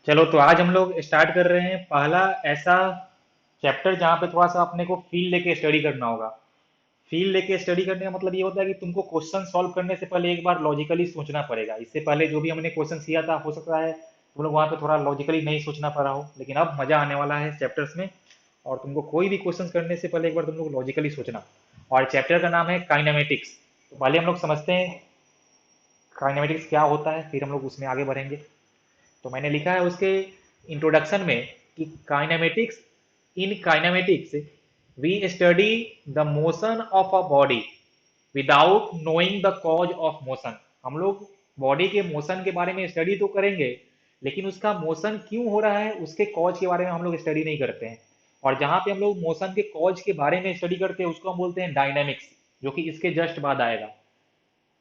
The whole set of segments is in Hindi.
चलो तो आज हम लोग स्टार्ट कर रहे हैं पहला ऐसा चैप्टर जहाँ पे थोड़ा सा अपने को फील लेके स्टडी करना होगा। फील लेके स्टडी करने का मतलब ये होता है कि तुमको क्वेश्चन सॉल्व करने से पहले एक बार लॉजिकली सोचना पड़ेगा। इससे पहले जो भी हमने क्वेश्चन किया था हो सकता है तुम लोग वहाँ पे थोड़ा लॉजिकली नहीं सोचना पड़ा हो, लेकिन अब मजा आने वाला है चैप्टर्स में। और तुमको कोई भी क्वेश्चन करने से पहले एक बार तुम लोग लॉजिकली सोचना। और चैप्टर का नाम है काइनेमेटिक्स। तो पहले हम लोग समझते हैं काइनेमेटिक्स क्या होता है, फिर हम लोग उसमें आगे बढ़ेंगे। तो मैंने लिखा है उसके इंट्रोडक्शन में कि kinematics, in kinematics we study the motion of a body without knowing the cause of motion. हम लोग बॉडी के मोशन के बारे में स्टडी तो करेंगे, लेकिन उसका मोशन क्यों हो रहा है उसके कॉज के बारे में हम लोग स्टडी नहीं करते हैं। और जहाँ पे हम लोग मोशन के कॉज के बारे में स्टडी करते हैं उसको हम बोलते हैं डायनेमिक्स, जो कि इसके जस्ट बाद आएगा।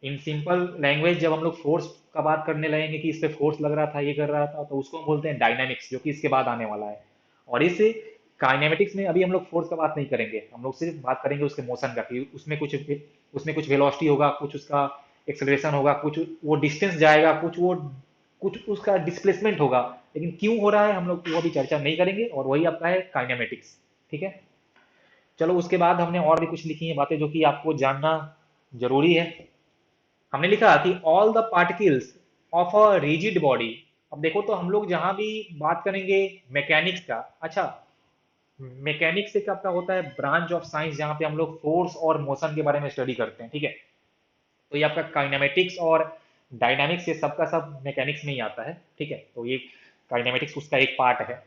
इन सिंपल लैंग्वेज जब हम लोग फोर्स का बात करने लगेंगे कि इस पे फोर्स लग रहा था, ये कर रहा था, तो उसको हम बोलते हैं डायनामिक्स, जो कि इसके बाद आने वाला है। और इस काइनेमेटिक्स में अभी हम लोग फोर्स का बात नहीं करेंगे, हम लोग सिर्फ बात करेंगे उसके मोशन का कि उसमें कुछ वेलोसिटी होगा, कुछ उसका एक्सेलरेशन होगा, कुछ वो डिस्टेंस जाएगा, कुछ उसका डिस्प्लेसमेंट होगा। लेकिन क्यों हो रहा है हम लोग वो अभी चर्चा नहीं करेंगे, और वही आपका है काइनेमेटिक्स। ठीक है। चलो उसके बाद हमने और भी कुछ लिखी हैं बातें जो कि आपको जानना जरूरी है। हमने लिखा कि all the particles of a rigid body. अब देखो तो हम लोग जहां भी बात करेंगे मैकेनिक्स का, अच्छा, मैकेनिक्स एक आपका होता है ब्रांच ऑफ साइंस जहां पे हम लोग फोर्स और मोशन के बारे में स्टडी करते हैं। ठीक है। तो ये आपका काइनेमेटिक्स और डायनामिक्स ये सबका सब मैकेनिक्स में ही आता है। ठीक है। तो ये काइनेमेटिक्स उसका एक पार्ट है।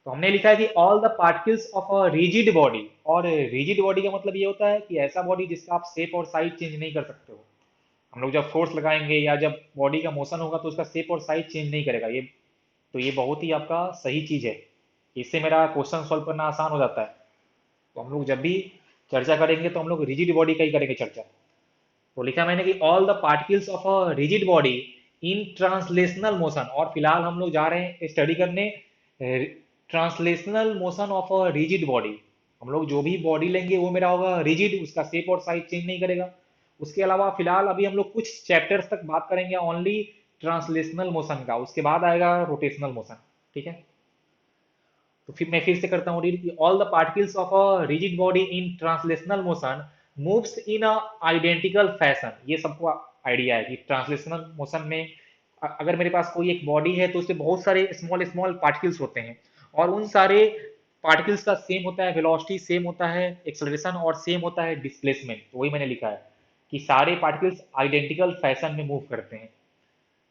तो हमने लिखा है कि all the particles of a rigid body. और रिजिड बॉडी का मतलब ये होता है कि ऐसा बॉडी जिसका आप शेप और साइज चेंज नहीं कर सकते हो। हम लोग जब फोर्स लगाएंगे या जब बॉडी का मोशन होगा तो उसका शेप और साइज चेंज नहीं करेगा ये। तो ये बहुत ही आपका सही चीज है। इससे मेरा क्वेश्चन सॉल्व करना आसान हो जाता है। तो हम लोग जब भी चर्चा करेंगे तो हम लोग रिजिड बॉडी का ही करेंगे चर्चा। तो लिखा मैंने कि all the particles of a rigid body in translational motion. और फिलहाल हम लोग जा रहे हैं स्टडी करने translational motion of a rigid body. हम लोग जो भी बॉडी लेंगे वो मेरा होगा रिजिड, उसका शेप और साइज चेंज नहीं करेगा। उसके अलावा फिलहाल अभी हम लोग कुछ चैप्टर्स तक बात करेंगे ओनली ट्रांसलेशनल मोशन का, उसके बाद आएगा रोटेशनल मोशन। ठीक है। तो फिर मैं फिर से करता हूँ रीड कि all the particles of a rigid body in translational motion moves in a identical fashion. ये सबको आइडिया है कि ट्रांसलेशनल मोशन में अगर मेरे पास कोई एक बॉडी है तो उससे बहुत सारे स्मॉल स्मॉल पार्टिकल्स होते हैं। और उन सारे पार्टिकल्स का सेम होता है वेलोसिटी, सेम होता है एक्सेलरेशन, और सेम होता है डिस्प्लेसमेंट। तो वही मैंने लिखा है कि सारे पार्टिकल्स आइडेंटिकल फैशन में मूव करते हैं।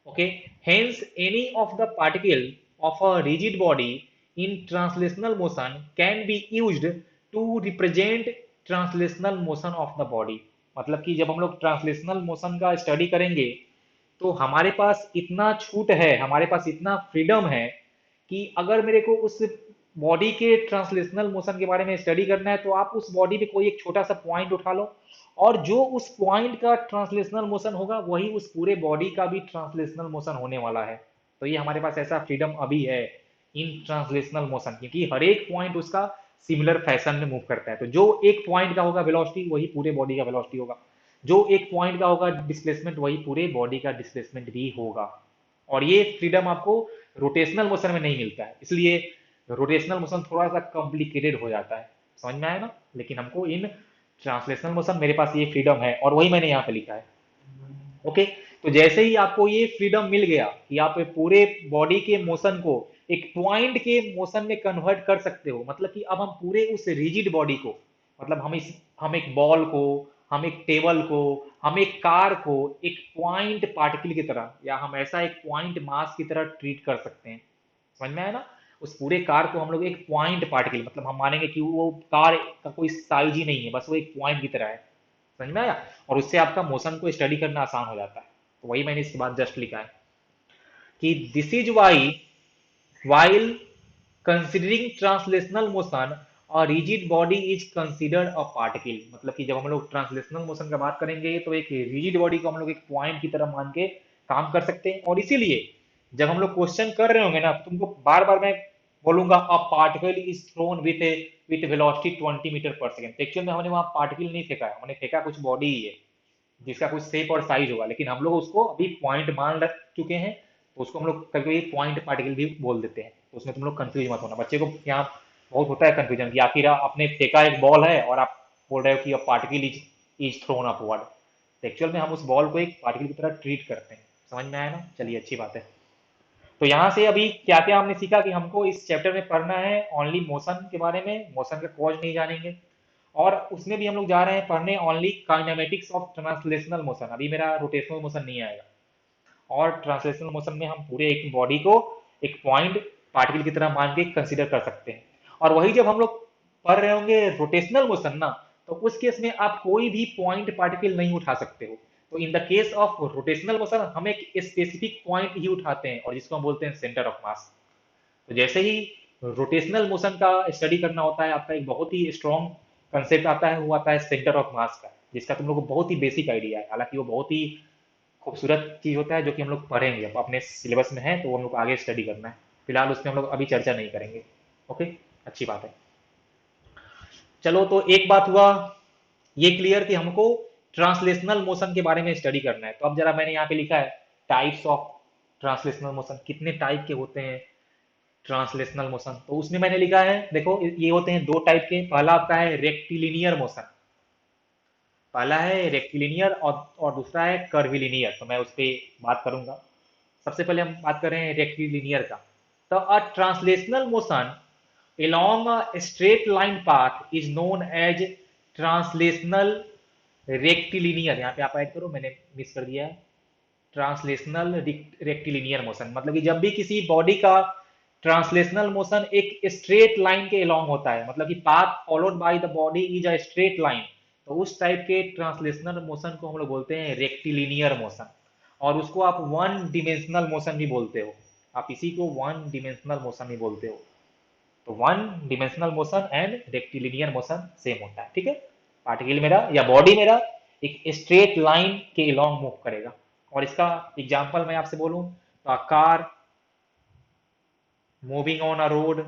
Okay, hence any of the particle of a rigid body in translational motion can be used to represent translational motion of the body। मतलब कि जब हम लोग ट्रांसलेशनल मोशन का स्टडी करेंगे तो हमारे पास इतना छूट है, हमारे पास इतना फ्रीडम है कि अगर मेरे को उस बॉडी के ट्रांसलेशनल मोशन के बारे में स्टडी करना है तो आप उस बॉडी पे कोई एक छोटा सा पॉइंट उठा लो, और जो उस पॉइंट का ट्रांसलेशनल मोशन होगा वही उस पूरे बॉडी का भी ट्रांसलेशनल मोशन होने वाला है। तो ये हमारे पास ऐसा फ्रीडम अभी है इन ट्रांसलेशनल मोशन, क्योंकि हर एक पॉइंट उसका सिमिलर फैशन में मूव करता है। तो जो एक पॉइंट का होगा वेलोसिटी वही पूरे बॉडी का वेलोसिटी होगा, जो एक पॉइंट का होगा डिस्प्लेसमेंट वही पूरे बॉडी का डिस्प्लेसमेंट भी होगा। और ये फ्रीडम आपको रोटेशनल मोशन में नहीं मिलता है, इसलिए रोटेशनल मोशन थोड़ा सा कॉम्प्लिकेटेड हो जाता है। समझ में आया ना। लेकिन हमको इन ट्रांसलेशनल मोशन मेरे पास ये फ्रीडम है, और वही मैंने यहाँ पे लिखा है। ओके। तो जैसे ही आपको ये फ्रीडम मिल गया कि आप पूरे बॉडी के मोशन को एक पॉइंट के मोशन में कन्वर्ट कर सकते हो, मतलब कि अब हम पूरे उस रिजिड बॉडी को, मतलब हम एक बॉल को, हम एक टेबल को, हम एक कार को एक पॉइंट पार्टिकल की तरह, या हम ऐसा एक पॉइंट मास की तरह ट्रीट कर सकते हैं। समझ में आया ना। उस पूरे कार को हम लोग एक पॉइंट पार्टिकल, मतलब हम मानेंगे कि वो कार का कोई साइज ही नहीं है, बस वो एक पॉइंट की तरह है। समझ में आया। और उससे आपका मोशन को स्टडी करना आसान हो जाता है। तो वही मैंने इसके बाद जस्ट लिखा है कि this is why while considering translational motion a rigid body is considered a particle। मतलब कि जब हम लोग ट्रांसलेशनल मोशन का बात करेंगे तो एक रिजिड बॉडी को हम लोग एक पॉइंट की तरह मान के काम कर सकते हैं। और इसीलिए जब हम लोग क्वेश्चन कर रहे होंगे ना तो तुमको बार बार मैं बोलूंगा a particle is thrown with velocity 20 metre per second. Actual में हमने वहां पार्टिकल नहीं फेंका है, हमने फेंका कुछ बॉडी ही है जिसका कुछ शेप और साइज होगा, लेकिन हम लोग उसको अभी पॉइंट मान रख चुके हैं तो उसको हम लोग कभी कभी पॉइंट पार्टिकल भी बोल देते हैं, तो उसमें तुम लोग कंफ्यूज मत होना। बच्चे को यहाँ बहुत होता है कंफ्यूजन कि आखिर आपने फेंका एक बॉल है और आप बोल रहे हो कि पार्टिकल इज थ्रोन अपवर्ड। तो एक्चुअल में हम उस बॉल को एक पार्टिकल की तरह ट्रीट करते हैं। समझ में आया ना? चलिए, अच्छी बात है। तो यहाँ से अभी क्या क्या हमने सीखा कि हमको इस चैप्टर में पढ़ना है ओनली मोशन के बारे में, मोशन का कॉज नहीं जानेंगे। और उसमें भी हम लोग जा रहे हैं पढ़ने only kinematics of translational motion. अभी मेरा रोटेशनल मोशन नहीं आएगा। और ट्रांसलेशनल मोशन में हम पूरे एक बॉडी को एक पॉइंट पार्टिकल की तरह मान के कंसीडर कर सकते हैं। और वही जब हम लोग पढ़ रहे होंगे रोटेशनल मोशन ना, तो उस केस में आप कोई भी पॉइंट पार्टिकल नहीं उठा सकते हो। तो in the case of rotational motion हम एक स्पेसिफिक पॉइंट ही उठाते हैं और जिसको हम बोलते हैं सेंटर ऑफ मास। तो जैसे ही रोटेशनल मोशन का स्टडी करना होता है, आपका एक बहुत ही स्ट्रॉन्ग कंसेप्ट आता है, वो आता है सेंटर ऑफ मास का, जिसका तुम लोग को बहुत ही बेसिक आइडिया है। हालांकि वो बहुत ही खूबसूरत चीज होता है जो कि हम लोग पढ़ेंगे, अब अपने सिलेबस में है तो वो हम लोग को आगे स्टडी करना है। फिलहाल उसमें हम लोग अभी चर्चा नहीं करेंगे। ओके, अच्छी बात है। चलो, तो एक बात हुआ ये क्लियर कि हमको ट्रांसलेशनल मोशन के बारे में स्टडी करना है। तो अब जरा मैंने यहाँ पे लिखा है टाइप्स ऑफ ट्रांसलेशनल मोशन, कितने टाइप के होते हैं ट्रांसलेशनल मोशन। तो उसमें मैंने लिखा है, देखो ये होते हैं दो टाइप के। पहला आपका है रेक्टिलिनियर मोशन, पहला है रेक्टिलिनियर और दूसरा है कर्विलिनियर। तो मैं उस पर बात करूंगा। सबसे पहले हम बात करें रेक्टिलिनियर का। तो a translational motion along a straight line path is known as translational rectilinear। यहाँ पे आप ऐड करो, मैंने मिस कर दिया है। ट्रांसलेशनल रेक्टिलिनियर मोशन मतलब कि जब भी किसी बॉडी का ट्रांसलेशनल मोशन एक स्ट्रेट लाइन के अलोंग होता है, मतलब कि path followed by the body is a straight line, तो उस टाइप के ट्रांसलेशनल मोशन को हम लोग बोलते हैं रेक्टिलिनियर मोशन। और उसको आप वन डिमेंशनल मोशन भी बोलते हो। आप इसी को वन डिमेंशनल मोशन भी बोलते हो। तो one dimensional motion and rectilinear motion same होता है, ठीक है। पार्टिकल मेरा या बॉडी मेरा एक स्ट्रेट लाइन के अलोंग मूव करेगा। और इसका एग्जांपल मैं आपसे बोलूं तो car moving on a road,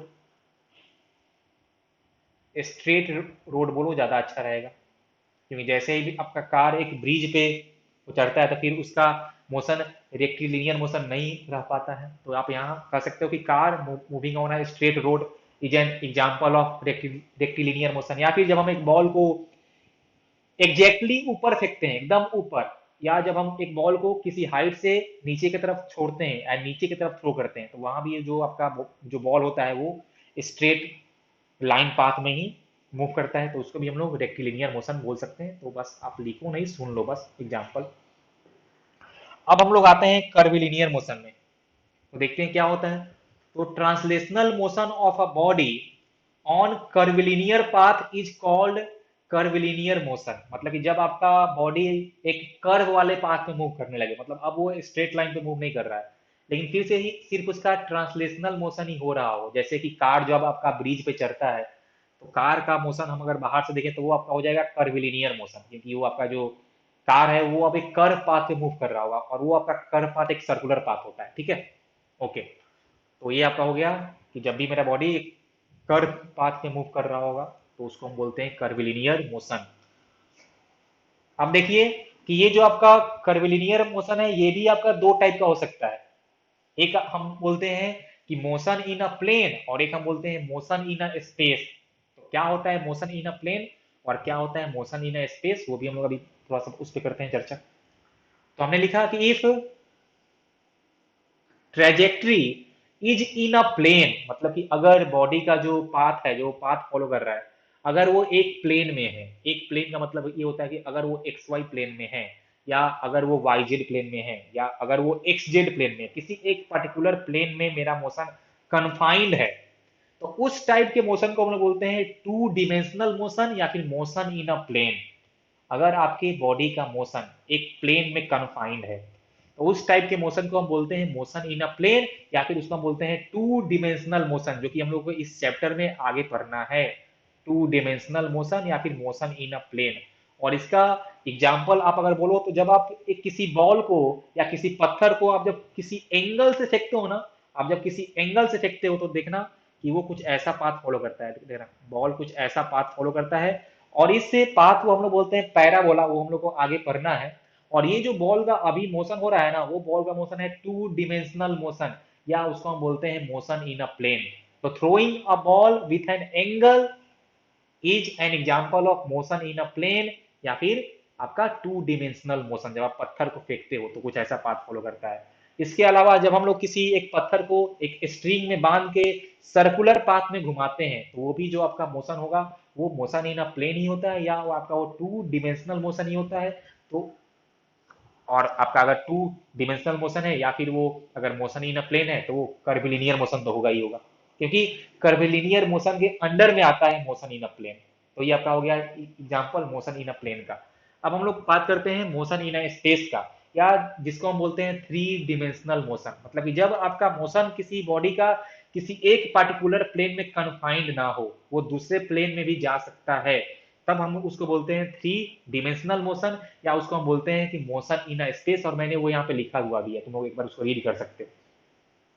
straight road बोलो ज्यादा अच्छा रहेगा, क्योंकि जैसे ही आपका कार एक ब्रिज पे उतरता है तो फिर उसका मोशन रेक्टिलिनियर मोशन नहीं रह पाता है। तो आप यहाँ कह सकते हो कि car moving on a straight road is an example of rectilinear motion. या फिर जब हम एक बॉल को एग्जैक्टली ऊपर फेंकते हैं, एकदम ऊपर, या जब हम एक बॉल को किसी हाइट से नीचे की तरफ छोड़ते हैं या नीचे की तरफ थ्रो करते हैं, तो वहां भी जो आपका जो बॉल होता है वो स्ट्रेट लाइन पाथ में ही मूव करता है। तो उसको भी हम लोग रेक्टिलिनियर मोशन बोल सकते हैं। तो बस आप लिखो नहीं, सुन लो बस एग्जाम्पल। अब हम लोग आते हैं कर्विलिनियर मोशन में। तो देखते हैं क्या होता है। तो translational motion of a body on curvilinear path is called curvilinear motion. मतलब कि जब आपका बॉडी एक कर्व वाले पाथ में मूव करने लगे, मतलब अब वो स्ट्रेट लाइन पे मूव नहीं कर रहा है, लेकिन फिर से ही सिर्फ उसका ट्रांसलेशनल मोशन ही हो रहा हो। जैसे कि कार जब आपका ब्रिज पे चढ़ता है, तो कार का मोशन हम अगर बाहर से देखें तो वो आपका हो जाएगा कर्विलिनियर मोशन, क्योंकि वो आपका जो कार है वो अब एक कर्व पाथ पे मूव कर रहा होगा, और वो आपका कर्व पाथ एक सर्कुलर पाथ होता है, ठीक है। ओके, तो ये आपका हो गया कि जब भी मेरा बॉडी एक कर्व पाथ पे मूव कर रहा होगा तो उसको हम बोलते हैं कर्विलिनियर मोशन। अब देखिए कि ये जो आपका कर्विलिनियर मोशन है ये भी आपका दो टाइप का हो सकता है। एक हम बोलते हैं कि मोशन इन अ प्लेन, और एक हम बोलते हैं मोशन इन अ स्पेस। तो क्या होता है मोशन इन अ प्लेन और क्या होता है मोशन इन अ स्पेस, वो भी हम लोग अभी थोड़ा सा उस पर करते हैं चर्चा। तो हमने लिखा कि if trajectory is in a plane, मतलब कि अगर बॉडी का जो पाथ है, जो पाथ फॉलो कर रहा है, अगर वो एक प्लेन में है, एक प्लेन का मतलब ये होता है कि अगर वो एक्स वाई प्लेन में है, या अगर वो वाई जेड प्लेन में है, या अगर वो एक्स जेड प्लेन में है, किसी एक पर्टिकुलर प्लेन में मेरा मोशन कन्फाइंड है, तो उस टाइप के मोशन को हम लोग बोलते हैं टू डिमेंशनल मोशन या फिर मोशन इन अ प्लेन। अगर आपकी बॉडी का मोशन एक प्लेन में कन्फाइंड है, तो उस टाइप के मोशन को हम बोलते हैं मोशन इन अ प्लेन, या फिर उसको हम बोलते हैं टू डिमेंशनल मोशन, जो कि हम लोग को इस चैप्टर में आगे पढ़ना है। टू डिमेंशनल मोशन या फिर मोशन इन अ प्लेन। और इसका एग्जाम्पल आप अगर बोलो तो जब आप एक किसी बॉल को या किसी पत्थर को आप जब किसी एंगल से फेंकते हो ना, आप जब किसी एंगल से फेंकते हो तो देखना कि वो कुछ ऐसा पाथ फॉलो करता है। देखना बॉल कुछ ऐसा पाथ फॉलो करता है, और इससे पाथ को हम लोग बोलते हैं पैराबोला, वो हम लोग को आगे पढ़ना है। और ये जो बॉल का अभी मोशन हो रहा है ना, वो बॉल का मोशन है टू डिमेंशनल मोशन, या उसको हम बोलते हैं मोशन इन अ प्लेन। तो throwing a ball with an angle is an example of motion in a plane, या फिर आपका टू डिमेंशनल मोशन, जब आप पत्थर को फेंकते हो तो कुछ ऐसा पाथ फॉलो करता है। इसके अलावा जब हम लोग किसी एक पत्थर को एक स्ट्रिंग में बांध के सर्कुलर पाथ में घुमाते हैं, तो वो भी जो आपका मोशन होगा वो मोशन इन अ प्लेन ही होता है, या वो आपका वो टू डिमेंशनल मोशन ही होता है। तो और आपका अगर टू डिमेंशनल मोशन है या फिर वो अगर मोशन इन अ प्लेन है, तो वो कर्विलिनियर मोशन तो होगा ही होगा, क्योंकि कर्विलिनियर मोशन के अंडर में आता है मोशन इन अ प्लेन। तो ये आपका हो गया example motion in a plane का। अब हम लोग बात करते हैं मोशन इन अ स्पेस का, या जिसको हम बोलते हैं थ्री डिमेंशनल मोशन। मतलब कि जब आपका मोशन किसी बॉडी का किसी एक पार्टिकुलर प्लेन में कन्फाइंड ना हो, वो दूसरे प्लेन में भी जा सकता है, तब हम उसको बोलते हैं थ्री डिमेंशनल मोशन, या उसको हम बोलते हैं कि मोशन इन अ स्पेस। और मैंने वो यहाँ पे लिखा हुआ भी है, तुम लोग एक बार उसको रीड कर सकते हो।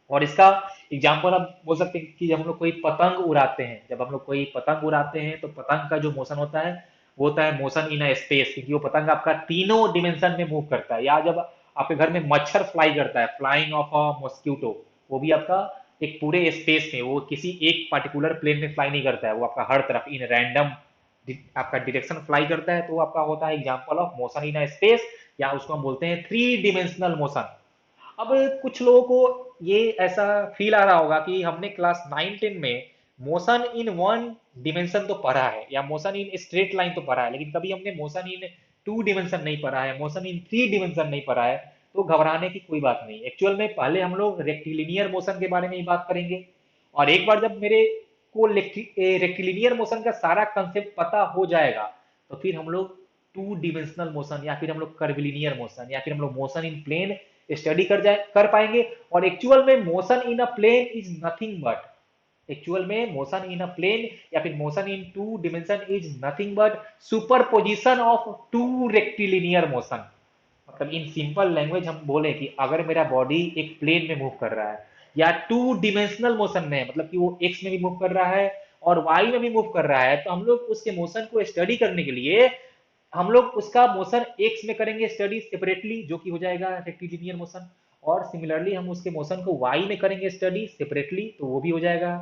और इसका एग्जाम्पल आप बोल सकते हैं कि जब हम लोग कोई पतंग उड़ाते हैं, जब हम लोग कोई पतंग उड़ाते हैं तो पतंग का जो मोशन होता है वो होता है मोशन इन अ स्पेस, क्योंकि वो पतंग आपका तीनों डिमेंशन में मूव करता है। या जब आपके घर में मच्छर फ्लाई करता है, फ्लाइंग ऑफ अ मॉस्किटो, वो भी आपका एक पूरे स्पेस में, वो किसी एक पार्टिकुलर प्लेन में फ्लाई नहीं करता है, वो आपका हर तरफ इन रैंडम आपका डायरेक्शन फ्लाई करता है। तो आपका होता है example of motion in a space, या उसको हम बोलते हैं थ्री डिमेंशनल मोशन। अब कुछ लोगों को ये ऐसा फील आ रहा होगा कि हमने क्लास 9 10 में मोशन इन वन डिमेंशन तो पढ़ा है, या मोशन इन स्ट्रेट लाइन तो पढ़ा है, लेकिन कभी हमने मोशन इन टू डिमेंशन नहीं पढ़ा है, मोशन इन थ्री डिमेंशन नहीं पढ़ा है। तो घबराने की कोई बात नहीं। एक्चुअल में पहले हम लोग रेक्टिलिनियर मोशन के बारे में ही बात करेंगे, और एक बार जब मेरे को रेक्टिलिनियर मोशन का सारा कंसेप्ट पता हो जाएगा, तो फिर हम लोग टू डिमेंशनल मोशन, या फिर हम लोग कर्विलिनियर मोशन, या फिर हम लोग मोशन इन प्लेन स्टडी कर पाएंगे। और एक्चुअल में motion in a plane is nothing but, actual में मोशन इन अ प्लेन या फिर motion in two dimension is nothing but superposition of two rectilinear motion. मतलब इन सिंपल लैंग्वेज हम बोले कि अगर मेरा बॉडी एक प्लेन में मूव कर रहा है, या टू डिमेंशनल मोशन में, मतलब कि वो एक्स में भी मूव कर रहा है और वाई में भी मूव कर रहा है, तो हम लोग उसके मोशन को स्टडी करने के लिए हम लोग उसका मोशन एक्स में करेंगे स्टडी सेपरेटली, जो कि हो जाएगा रेक्टिलिनियर मोशन। और सिमिलरली हम उसके मोशन को वाई में करेंगे स्टडी सेपरेटली, तो वो भी हो जाएगा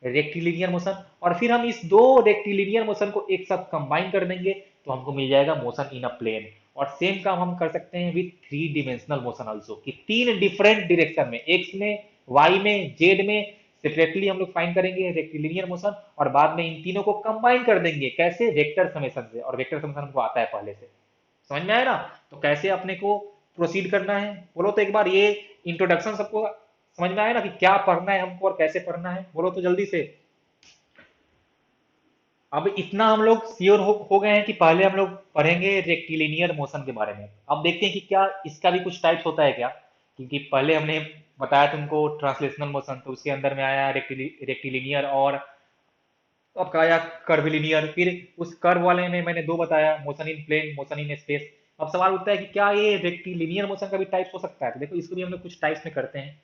रेक्टिलिनियर मोशन। और फिर हम इस दो रेक्टिलिनियर मोशन को एक साथ कंबाइन कर देंगे, तो हमको मिल जाएगा मोशन इन अ प्लेन। और सेम काम हम कर सकते हैं with three dimensional motion also, कि तीन डिफरेंट डायरेक्शन में, एक्स में, वाई में, जेड में सेपरेटली हम लोग फाइंड करेंगे रेक्टिलिनियर मोशन, और बाद में इन तीनों को कंबाइन कर देंगे। कैसे? वेक्टर समेशन से। और वेक्टर समेशन हमको आता है पहले से, समझ में आया ना? तो कैसे अपने को प्रोसीड करना है, बोलो तो एक बार। ये इंट्रोडक्शन सबको समझ में आया ना, कि क्या पढ़ना है हमको और कैसे पढ़ना है? बोलो तो जल्दी से। अब इतना हम लोग श्योर हो गए हैं कि पहले हम लोग पढ़ेंगे रेक्टिलिनियर मोशन के बारे में। अब देखते हैं कि क्या इसका भी कुछ टाइप्स होता है क्या, क्योंकि पहले हमने बताया तुमको ट्रांसलेशनल मोशन, तो उसके अंदर में आया रेक्टिलिनियर, और आपका आया कर्विलिनियर। फिर उस कर्व वाले में मैंने दो बताया, motion in plane, motion in space. अब सवाल उठता है कि क्या ये रेक्टिलिनियर मोशन का भी टाइप्स हो सकता है? तो देखो, इसको भी हम लोग कुछ टाइप्स में करते हैं,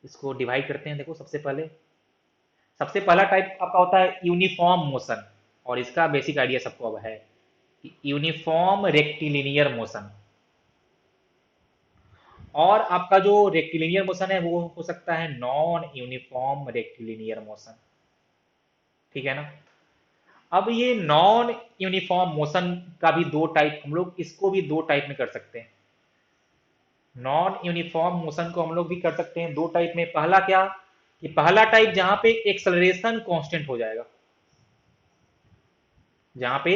इसको डिवाइड करते हैं। देखो, सबसे पहला टाइप आपका होता है यूनिफॉर्म मोशन, और इसका बेसिक आइडिया सबको अब है कि यूनिफॉर्म रेक्टिलिनियर मोशन। और आपका जो रेक्टिलिनियर मोशन है वो हो सकता है नॉन यूनिफॉर्म रेक्टिलिनियर मोशन, ठीक है ना? अब ये नॉन यूनिफॉर्म मोशन का भी दो टाइप, हम लोग इसको भी दो टाइप में कर सकते हैं। नॉन यूनिफॉर्म मोशन को हम लोग भी कर सकते हैं दो टाइप में। पहला क्या, कि पहला टाइप जहां पे एक्सेलरेशन कांस्टेंट हो जाएगा, जहां पे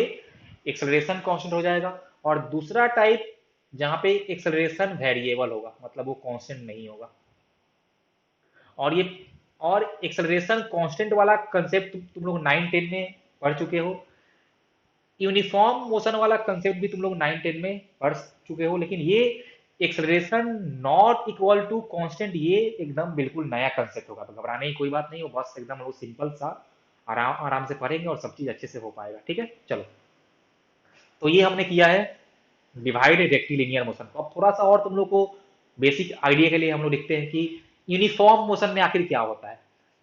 एक्सेलरेशन कांस्टेंट हो जाएगा। और दूसरा टाइप जहां पे एक्सेलरेशन वेरिएबल होगा, मतलब वो कांस्टेंट नहीं होगा। और ये और एक्सेलरेशन कांस्टेंट वाला कंसेप्ट तुम लोग 9 10 में पढ़ चुके हो। यूनिफॉर्म मोशन वाला कंसेप्ट भी तुम लोग 9 10 में पढ़ चुके हो, लेकिन ये acceleration not equal to constant, ये एकदम बिल्कुल नया कंसेप्ट होगा। तो घबराने की कोई बात नहीं हो, बस एकदम वो सिंपल सा आराम आराम से पढ़ेंगे और सब चीज अच्छे से हो पाएगा, ठीक है? चलो, तो ये हमने किया है डिवाइड रेक्टिलिनियर मोशन को। अब थोड़ा सा और तुम लोग को बेसिक आइडिया के लिए हम लोग लिखते हैं कि यूनिफॉर्म मोशन में आखिर क्या होता है।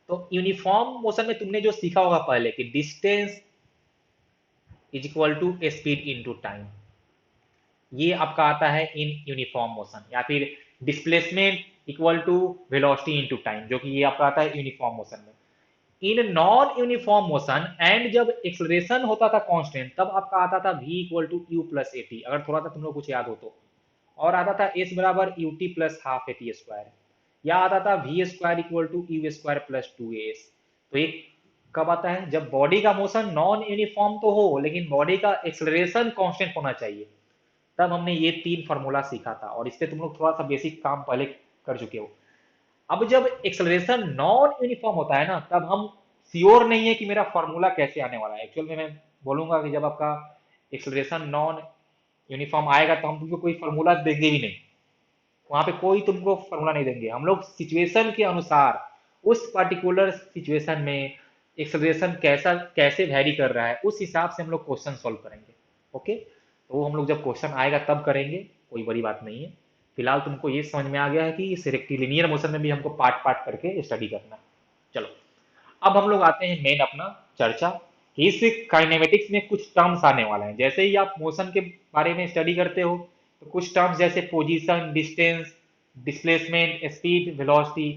तो यूनिफॉर्म मोशन में तुमने जो सीखा होगा पहले कि distance is equal to speed into time, ये आपका आता है इन यूनिफॉर्म मोशन, या फिर displacement equal to velocity into time, जो कि ये आपका आता है यूनिफॉर्म मोशन में। In non uniform motion and जब एक्सलरेशन होता था कांस्टेंट, तब आपका आता था v equal to u plus a t, अगर थोड़ा सा तुम लोग कुछ याद हो तो। और आता था s बराबर u t plus half a t square, या आता था v square equal to u square plus two a s. तो ये कब आता है? जब बॉडी का मोशन नॉन यूनिफॉर्म तो हो, लेकिन बॉडी का एक्सलरेशन कांस्टेंट होना चाहिए। तब हमने ये तीन फार्मूला सीखा था, और इससे तुम लोग थोड़ा सा बेसिक काम पहले कर चुके हो। अब जब एक्सलरेशन नॉन यूनिफॉर्म होता है ना, तब हम श्योर नहीं है कि मेरा फॉर्मूला कैसे आने वाला है। एक्चुअल में मैं बोलूंगा कि जब आपका एक्सलरेशन नॉन यूनिफॉर्म आएगा तो हम तुमको कोई फॉर्मूला देंगे भी नहीं, वहां पे कोई तुमको फॉर्मूला नहीं देंगे। हम लोग सिचुएशन के अनुसार, उस पर्टिकुलर सिचुएशन में एक्सलरेशन कैसा कैसे वैरी कर रहा है, उस हिसाब से हम लोग क्वेश्चन सॉल्व करेंगे। ओके, तो वो हम लोग जब क्वेश्चन आएगा तब करेंगे, कोई बड़ी बात नहीं है। फिलहाल तुमको ये समझ में आ गया है कि इस रेक्टिलिनियर मोशन में भी हमको पार्ट पार्ट करके स्टडी करना है। चलो, अब हम लोग आते हैं मेन अपना चर्चा कि इस काइनेमेटिक्स में कुछ टर्म्स आने वाले हैं। जैसे ही आप मोशन के बारे में स्टडी करते हो, तो कुछ टर्म्स जैसे position, distance, displacement, speed, velocity,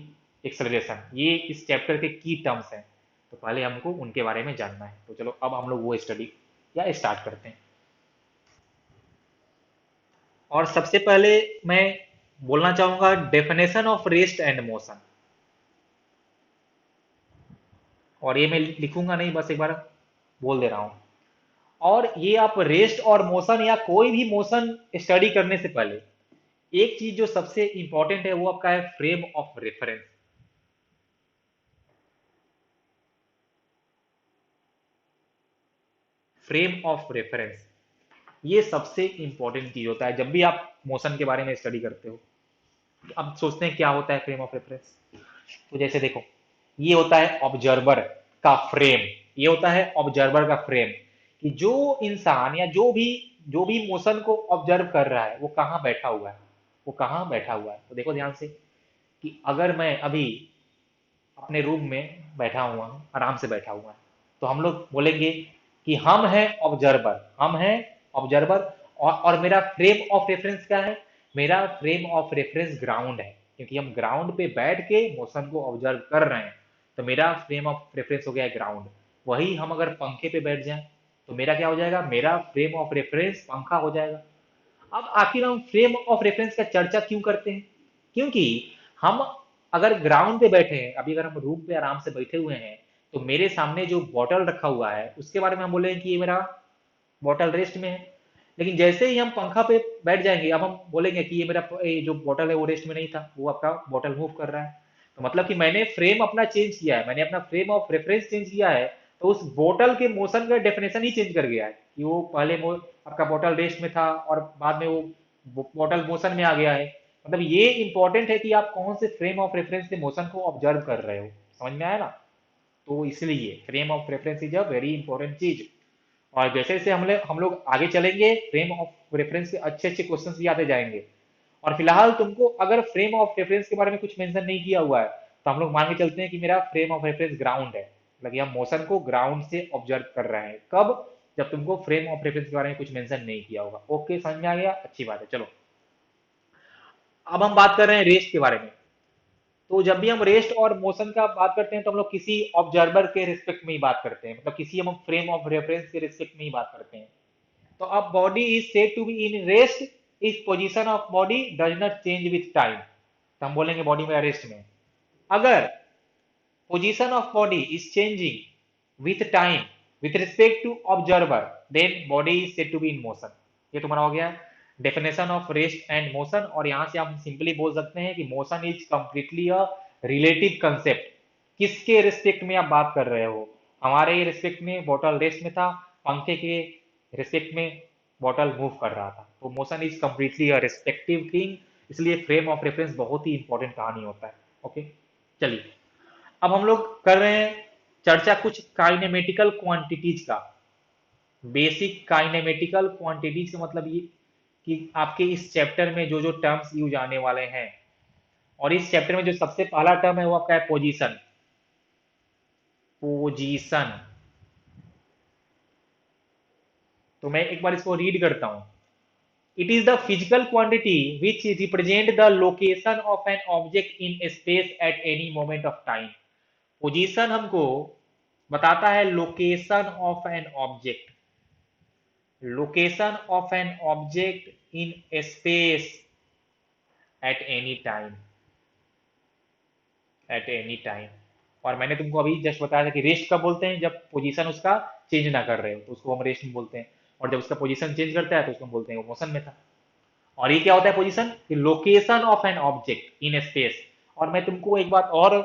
acceleration, ये इस चैप्टर के की टर्म्स हैं। तो पहले हमको उनके बारे में जानना है। तो चलो अब हम लोग वो स्टडी या स्टार्ट करते हैं। और सबसे पहले मैं बोलना चाहूंगा definition of rest and motion. और ये मैं लिखूंगा नहीं, बस एक बार बोल दे रहा हूं। और ये आप रेस्ट और मोशन या कोई भी मोशन स्टडी करने से पहले एक चीज जो सबसे इंपॉर्टेंट है, वो आपका है frame of reference. Frame of reference ये सबसे इंपॉर्टेंट चीज होता है जब भी आप मोशन के बारे में स्टडी करते हो। अब सोचते हैं क्या होता है फ्रेम ऑफ रेफरेंस। तो जैसे देखो, ये होता है ऑब्जर्वर का फ्रेम। ये होता है ऑब्जर्वर का फ्रेम, कि जो इंसान या जो भी मोशन को ऑब्जर्व कर रहा है, वो कहाँ बैठा हुआ है, वो कहाँ बैठा हुआ है। तो देखो ध्यान से, कि अगर मैं अभी अपने रूम में बैठा हुआ हूँ, आराम से बैठा हुआ है, तो हम लोग बोलेंगे कि हम हैं ऑब्जर्वर, हम हैं ऑब्जर्वर। और मेरा फ्रेम ऑफ रेफरेंस क्या है? मेरा फ्रेम ऑफ रेफरेंस ग्राउंड है, क्योंकि हम ग्राउंड पे बैठ के मोशन को ऑब्जर्व कर रहे हैं। तो मेरा फ्रेम ऑफ रेफरेंस हो गया ग्राउंड। वही हम अगर पंखे पे बैठ जाएं, तो मेरा क्या हो जाएगा? मेरा फ्रेम ऑफ रेफरेंस पंखा हो जाएगा। अब आखिर हम फ्रेम ऑफ रेफरेंस का चर्चा क्यों करते हैं? क्योंकि हम अगर ग्राउंड पे बैठे हैं, अभी अगर हम रूम पे आराम से बैठे हुए हैं, तो मेरे सामने जो बॉटल रखा हुआ है, उसके बारे में हम बोलेंगे कि ये मेरा बॉटल रेस्ट में है। लेकिन जैसे ही हम पंखा पे बैठ जाएंगे, अब हम बोलेंगे कि ये जो बॉटल है वो रेस्ट में नहीं था, वो आपका बॉटल मूव कर रहा है। तो मतलब कि मैंने फ्रेम अपना चेंज किया है, मैंने अपना फ्रेम ऑफ रेफरेंस चेंज किया है। तो उस बॉटल के मोशन का डेफिनेशन ही चेंज कर गया है, कि वो पहले आपका बॉटल रेस्ट में था और बाद में वो बॉटल मोशन में आ गया है। मतलब ये इंपॉर्टेंट है कि आप कौन से फ्रेम ऑफ रेफरेंस से मोशन को ऑब्जर्व कर रहे हो। समझ में आया ना? तो इसलिए frame of reference is a very important चीज। और जैसे जैसे हम लोग आगे चलेंगे, फ्रेम ऑफ रेफरेंस के अच्छे अच्छे क्वेश्चंस भी आते जाएंगे। और फिलहाल तुमको अगर फ्रेम ऑफ रेफरेंस के बारे में कुछ मेंशन नहीं किया हुआ है, तो हम लोग मान के चलते हैं कि मेरा फ्रेम ऑफ रेफरेंस ग्राउंड है। मतलब हम मोशन को ग्राउंड से ऑब्जर्व कर रहे हैं। कब? जब तुमको फ्रेम ऑफ रेफरेंस के बारे में कुछ मेंशन नहीं किया होगा। ओके, समझ में आ गया? अच्छी बात है। चलो, अब हम बात कर रहे हैं रेस्ट के बारे में। तो जब भी हम रेस्ट और मोशन का बात करते हैं, तो हम लोग किसी ऑब्जर्वर के रिस्पेक्ट में ही बात करते हैं, मतलब किसी हम फ्रेम ऑफ रेफरेंस के रिस्पेक्ट में ही बात करते हैं। तो अब body is said to be in rest if position of body does not change with time. तो हम बोलेंगे बॉडी मेरा रेस्ट में। अगर position of body is changing with time with respect to observer, then body is said to be in motion. ये तुम्हारा हो गया definition of rest and motion. और यहां से हम सिंपली बोल सकते हैं कि motion is completely a relative concept. किसके रिस्पेक्ट में आप बात कर रहे हो? हमारे रिस्पेक्ट में बॉटल रेस्ट में था, पंखे के रिस्पेक्ट में बॉटल मूव कर रहा था। तो motion is completely a respective thing. इसलिए फ्रेम ऑफ रेफरेंस बहुत ही इंपॉर्टेंट कहानी होता है। ओके, चलिए, अब हम लोग कर रहे हैं चर्चा कुछ काइनेमेटिकल क्वांटिटीज का। बेसिक काइनेमेटिकल क्वांटिटीज का मतलब ये कि आपके इस चैप्टर में जो जो टर्म्स यूज आने वाले हैं। और इस चैप्टर में जो सबसे पहला टर्म है वो आपका है पोजीशन। पोजीशन, तो मैं एक बार इसको रीड करता हूं। It is the physical quantity which represent the location of an object in space at any moment of time. Position हमको बताता है location of an object, location of an object in space at any time, at any time. और मैंने तुमको अभी जस्ट बताया था कि रेस्ट कब बोलते हैं, जब पोजीशन उसका चेंज ना कर रहे हो तो उसको हम रेस्ट में बोलते हैं, और जब उसका पोजीशन चेंज करता है तो उसको हम बोलते हैं वो मोशन में था। और ये क्या होता है position, location of an object in space. और मैं तुमको एक बात और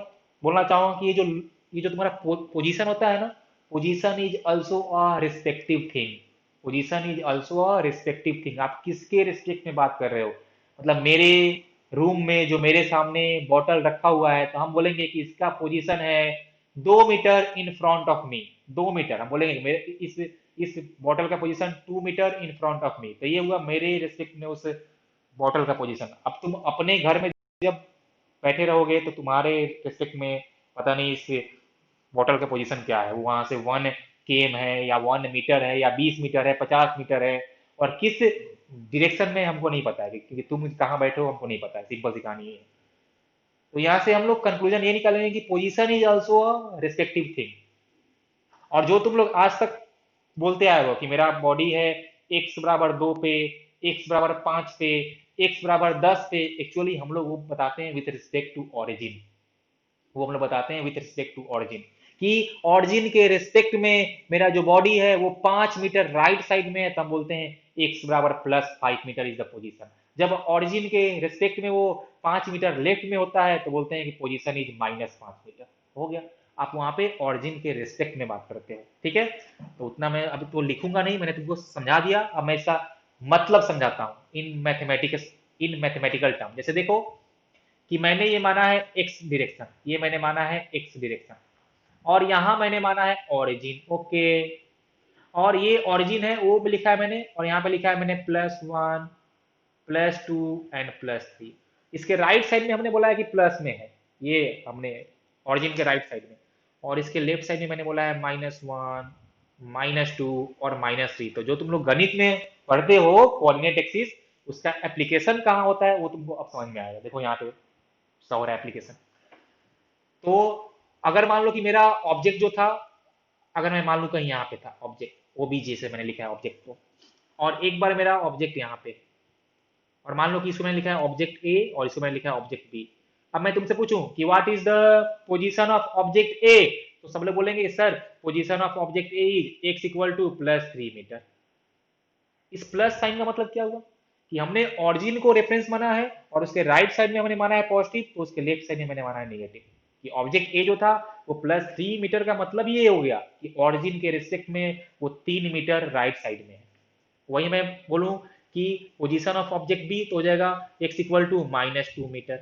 बोलना चाहूंगा कि ये जो तुम्हारा पोजीशन होता है ना, position is also a respective thing, position is also a respective thing. आप किसके रिस्पेक्ट में बात कर रहे हो, मतलब मेरे रूम में जो मेरे सामने बॉटल रखा हुआ है तो हम बोलेंगे कि इसका पोजीशन है 2 metre in front of me, 2 metre हम बोलेंगे मेरे इस बॉटल का position 2 metre in front of me, तो ये हुआ मेरे रिस्पेक्ट में उस बॉटल का पोजीशन। अब तुम अपने घर में जब बैठे रहोगे तो तुम्हारे रिस्पेक्ट में पता नहीं इस बॉटल का पोजीशन क्या है, वो वहां से 1 km है या 1 मीटर है या 20 मीटर है 50 मीटर है, और किस डिरेक्शन में हमको नहीं पता है, क्योंकि तुम कहाँ बैठे हो हमको नहीं पता है, सिंपल सी कहानी है। तो यहाँ से हम लोग कंक्लूजन ये निकालेंगे कि position is also a respective thing. और जो तुम लोग आज तक बोलते आए हो कि मेरा बॉडी है x बराबर 2 पे, x बराबर 5 पे, x बराबर 10 पे, एक्चुअली हम लोग वो बताते हैं विथ रिस्पेक्ट टू ऑरिजिन, वो हम लोग बताते हैं विथ रिस्पेक्ट टू ऑरिजिन, कि ऑरिजिन के रिस्पेक्ट में मेरा जो बॉडी है वो 5 मीटर राइट साइड में है, तो हम बोलते हैं x बराबर +5 मीटर इज द पोजीशन। जब ऑरिजिन के रिस्पेक्ट में वो 5 मीटर लेफ्ट में होता है तो बोलते हैं कि पोजीशन इज -5 मीटर। हो गया, आप वहां पे ऑरिजिन के रिस्पेक्ट में बात करते हो, ठीक है। तो उतना मैं अभी तो लिखूंगा नहीं, मैंने तुमको समझा दिया, अब मैं इसका मतलब समझाता हूँ इन मैथमेटिकल टर्म। जैसे देखो कि मैंने ये माना है एक्स डायरेक्शन, ये मैंने माना है एक्स डायरेक्शन, और यहां मैंने माना है ओरिजिन, ओके। और ये ओरिजिन है वो भी लिखा है मैंने, और यहाँ पे लिखा है मैंने +1 +2 एंड +3। इसके राइट साइड में हमने बोला है कि प्लस में है, ये हमने ओरिजिन के राइट साइड में, और इसके लेफ्ट साइड में मैंने बोला है -1 -2 और -3। तो जो तुम लोग गणित में पढ़ते हो कोऑर्डिनेट एक्सिस, उसका एप्लीकेशन कहाँ होता है वो तुमको अब समझ में आएगा। देखो यहाँ पे सौ रहा एप्लीकेशन। तो अगर मान लो कि मेरा ऑब्जेक्ट जो था, अगर मैं मान लूं कहीं यहाँ पे था ऑब्जेक्ट, ओबीजे से मैंने लिखा है ऑब्जेक्ट को, और एक बार मेरा ऑब्जेक्ट यहाँ पे, और मान लो कि इसको मैंने लिखा है ऑब्जेक्ट ए और इसको मैंने लिखा है ऑब्जेक्ट बी। अब मैं तुमसे पूछूं कि what is the position of object A, तो सब लोग बोलेंगे sir position of object A is x = +3 metre. इस प्लस साइन का मतलब क्या हुआ कि हमने ऑरिजिन को रेफरेंस माना है, और उसके राइट साइड में हमने माना है पॉजिटिव, तो उसके लेफ्ट साइड में मैंने माना है नेगेटिव। कि ऑब्जेक्ट ए जो था वो +3 मीटर का मतलब ये हो गया कि ऑरिजिन के रिस्पेक्ट में वो 3 मीटर राइट साइड में है। वही मैं बोलूं कि पोजीशन ऑफ ऑब्जेक्ट बी तो हो जाएगा x = -2 मीटर।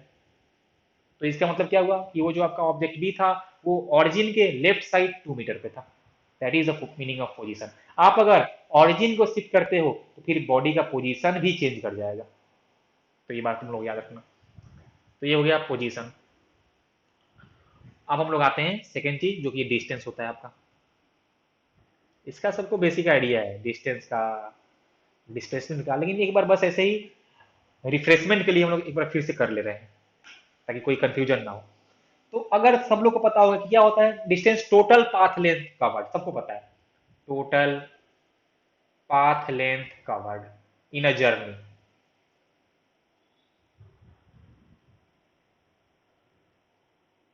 तो इसका मतलब क्या हुआ कि वो जो आपका ऑब्जेक्ट बी था वो ऑरिजिन के लेफ्ट साइड 2 मीटर पे था। That is the meaning of position. आप अगर ऑरिजिन को शिफ्ट करते हो तो फिर बॉडी का पोजीशन भी चेंज कर जाएगा, तो ये बात तुम लोग याद रखना। तो ये हो गया पोजीशन। अब हम लोग आते हैं सेकेंड चीज जो कि डिस्टेंस होता है आपका। इसका सबको बेसिक आइडिया है डिस्टेंस का, डिस्प्लेसमेंट का, लेकिन एक बार बस ऐसे ही रिफ्रेशमेंट के लिए हम लोग एक बार फिर से कर ले रहे हैं ताकि कोई कंफ्यूजन ना हो। तो अगर सब लोग को पता होगा कि क्या होता है distance, total path length covered, सबको पता है total path length covered in a journey.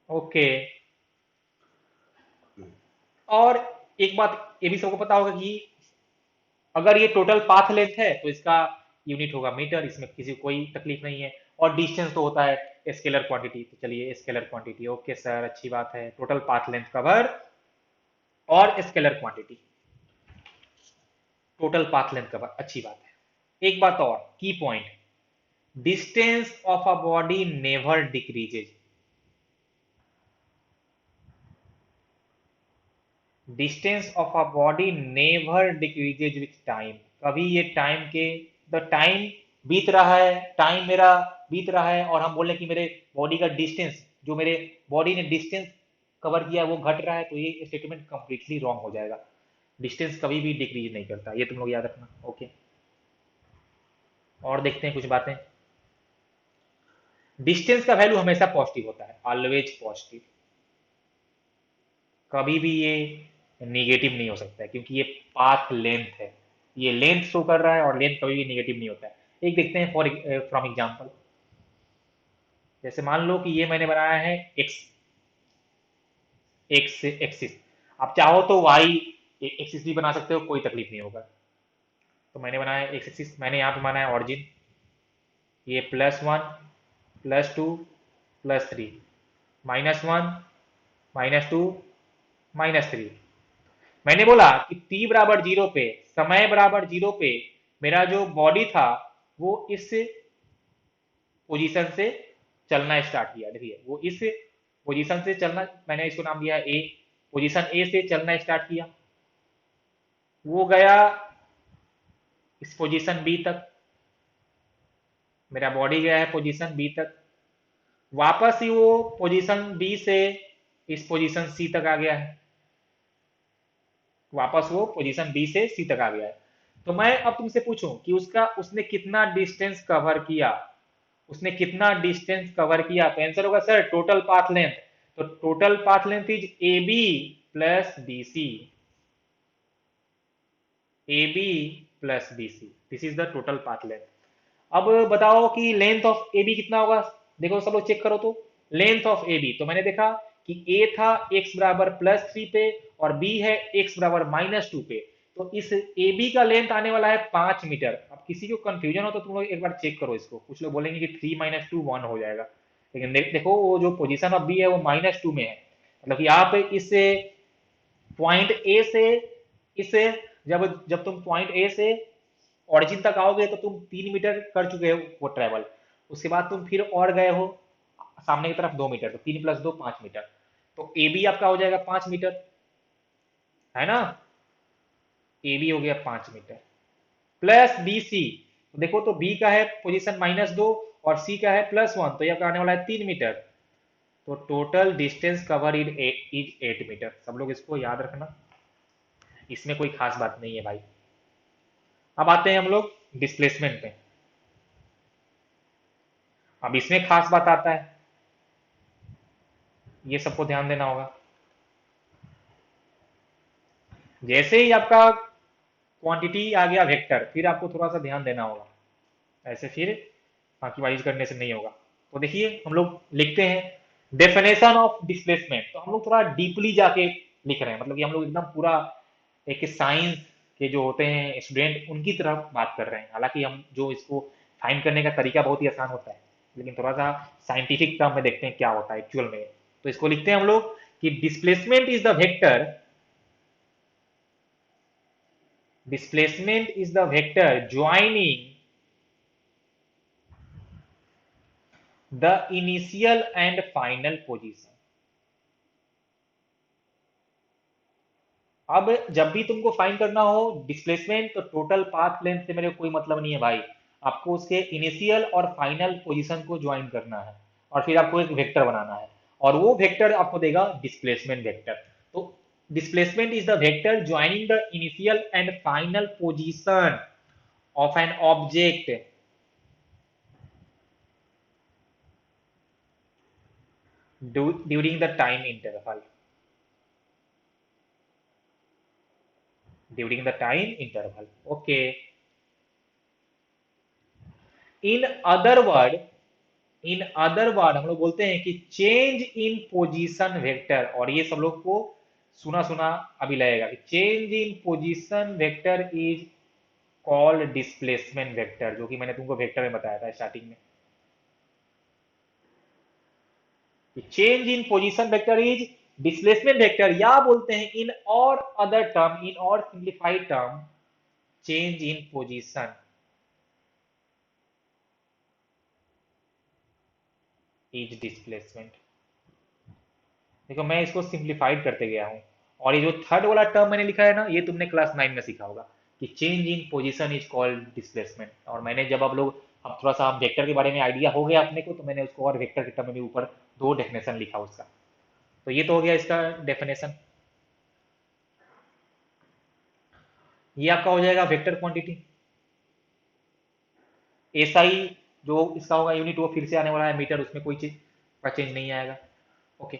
Okay. और एक बात ये भी सबको पता होगा कि अगर ये टोटल पाथ लेंथ है तो इसका यूनिट होगा मीटर, इसमें किसी को कोई तकलीफ नहीं है। और डिस्टेंस तो होता है स्केलर क्वांटिटी, तो चलिए स्केलर क्वांटिटी, ओके सर अच्छी बात है, टोटल पाथ लेंथ कवर और scalar quantity, total path length cover, अच्छी बात है। एक बात और की point, distance of a body never decreases, distance of a body never decreases with time. कभी ये टाइम के, द टाइम बीत रहा है, टाइम मेरा बीत रहा है और हम बोले कि मेरे बॉडी का डिस्टेंस, जो मेरे बॉडी ने डिस्टेंस कवर किया है वो घट रहा है, तो ये स्टेटमेंट कंप्लीटली रॉन्ग हो जाएगा। डिस्टेंस कभी भी डिक्रीज नहीं करता, ये तुम लोग याद रखना, ओके। और देखते हैं कुछ बातें। डिस्टेंस का वैल्यू हमेशा पॉजिटिव होता है, ऑलवेज पॉजिटिव। कभी भी ये निगेटिव नहीं हो सकता है, क्योंकि ये पाथ लेंथ है, ये लेंथ शो कर रहा है, और लेंथ कभी भी निगेटिव नहीं होता है। एक देखते हैं फॉर फ्रॉम एग्जांपल। जैसे मान लो कि ये मैंने बनाया है एक्स, एक्स एक्सिस। आप चाहो तो वाई एक्सिस भी बना सकते हो, कोई तकलीफ नहीं होगा। तो मैंने बनाया एक्स एक्सिस, मैंने यहाँ पे माना है ऑरिजिन, ये +1 +2 +3, -1 -2 -3। मैंने बोला कि t बराबर 0 पे, समय बराबर 0 पे मेरा जो बॉडी था वो इस पोजीशन से चलना स्टार्ट किया। देखिए वो इस पोजीशन से चलना, मैंने इसको नाम दिया ए, पोजीशन ए से चलना स्टार्ट किया, वो गया इस पोजीशन बी तक, मेरा बॉडी गया है पोजीशन बी तक, वापस ही वो पोजीशन बी से इस पोजीशन सी तक आ गया है, वापस वो पोजीशन बी से सी तक आ गया है। तो मैं अब तुमसे पूछूं कि उसका उसने कितना डिस्टेंस कवर किया, उसने कितना डिस्टेंस कवर किया, तो आंसर होगा सर टोटल पाथ लेंथ। तो total path length is A B plus B C, A B plus B C, this is the total path length. अब बताओ कि लेंथ ऑफ ए बी कितना होगा। देखो सब लोग चेक करो तो, लेंथ ऑफ ए बी, तो मैंने देखा कि ए था x बराबर +3 पे, और b है x बराबर -2 पे। तो इस ए बी का लेंथ आने वाला है 5 मीटर। अब किसी को कंफ्यूजन हो तो तुम लोग एक बार चेक करो इसको, कुछ लोग बोलेंगे कि 3 - 2 1 हो जाएगा, लेकिन देखो वो जो पोजीशन ऑफ बी है वो -2 में है। मतलब कि आप इस पॉइंट ए से इस, जब जब तुम पॉइंट ए से ओरिजिन तक आओगे तो तुम 3 मीटर कर चुके हो वो ट्रेवल। उसके बाद तुम फिर और गए हो सामने की तरफ 2 मीटर, तो 3 + 2 5 मीटर। तो ए बी आपका हो जाएगा 5 मीटर, है ना। ए बी हो गया 5 मीटर प्लस बी सी। तो देखो तो बी का है पोजीशन -2 और सी का है +1, तो ये आपका आने वाला है 3 मीटर। तो total distance cover is 8 metre. सब लोग इसको याद रखना, इसमें कोई खास बात नहीं है भाई। अब आते हैं हम लोग डिस्प्लेसमेंट पे। अब इसमें खास बात आता है, ये सबको ध्यान देना होगा। जैसे ही आपका क्वांटिटी आ गया वेक्टर, फिर आपको थोड़ा सा ध्यान देना होगा, ऐसे फिर बाकी वाइज करने से नहीं होगा। तो देखिए हम लोग लिखते हैं डेफिनेशन ऑफ डिस्प्लेसमेंट। तो हम लोग थोड़ा डीपली जाके लिख रहे हैं, मतलब कि हम लोग एकदम पूरा एक साइंस के जो होते हैं स्टूडेंट उनकी तरफ बात कर रहे हैं। हालांकि हम जो इसको फाइंड करने का तरीका बहुत ही आसान होता है, लेकिन थोड़ा सा साइंटिफिक टर्म में देखते हैं क्या होता है एक्चुअल में। तो इसको लिखते हैं हम लोग कि displacement is the vector, displacement is the vector joining the initial and final position। अब जब भी तुमको फाइंड करना हो डिस्प्लेसमेंट, तो टोटल पाथ लेंथ से मेरे को कोई मतलब नहीं है भाई, आपको उसके इनिशियल और फाइनल पोजीशन को ज्वाइन करना है, और फिर आपको एक वेक्टर बनाना है, और वो वेक्टर आपको देगा डिस्प्लेसमेंट वेक्टर। तो displacement is the vector joining the initial and final position of an object during the time interval, during the time interval, okay। In other word, in other word हम लोग बोलते हैं कि चेंज इन पोजीशन वेक्टर, और ये सब लोग को सुना सुना अभी लगेगा कि change in position vector is called displacement vector, जो कि मैंने तुमको वेक्टर में बताया था स्टार्टिंग में। Change in position vector is displacement vector, या बोलते हैं इन और अदर टर्म, इन और simplified term, change in position is displacement. देखो मैं इसको सिंप्लीफाइड करते गया हूँ, और ये जो थर्ड वाला टर्म मैंने लिखा है ना, ये तुमने क्लास 9 में सीखा होगा कि change in position is called displacement. और मैंने जब आप लोग, अब थोड़ा सा वेक्टर के बारे में आइडिया हो गया अपने को, तो मैंने उसको और वेक्टर के टर्म में भी ऊपर दो डेफिनेशन लिखा उसका। तो ये तो हो गया इसका डेफिनेशन। ये आपका हो जाएगा वेक्टर क्वांटिटी। एसआई जो इसका होगा यूनिट वो फिर से आने वाला है मीटर, उसमें कोई चीज का चेंज नहीं आएगा। ओके,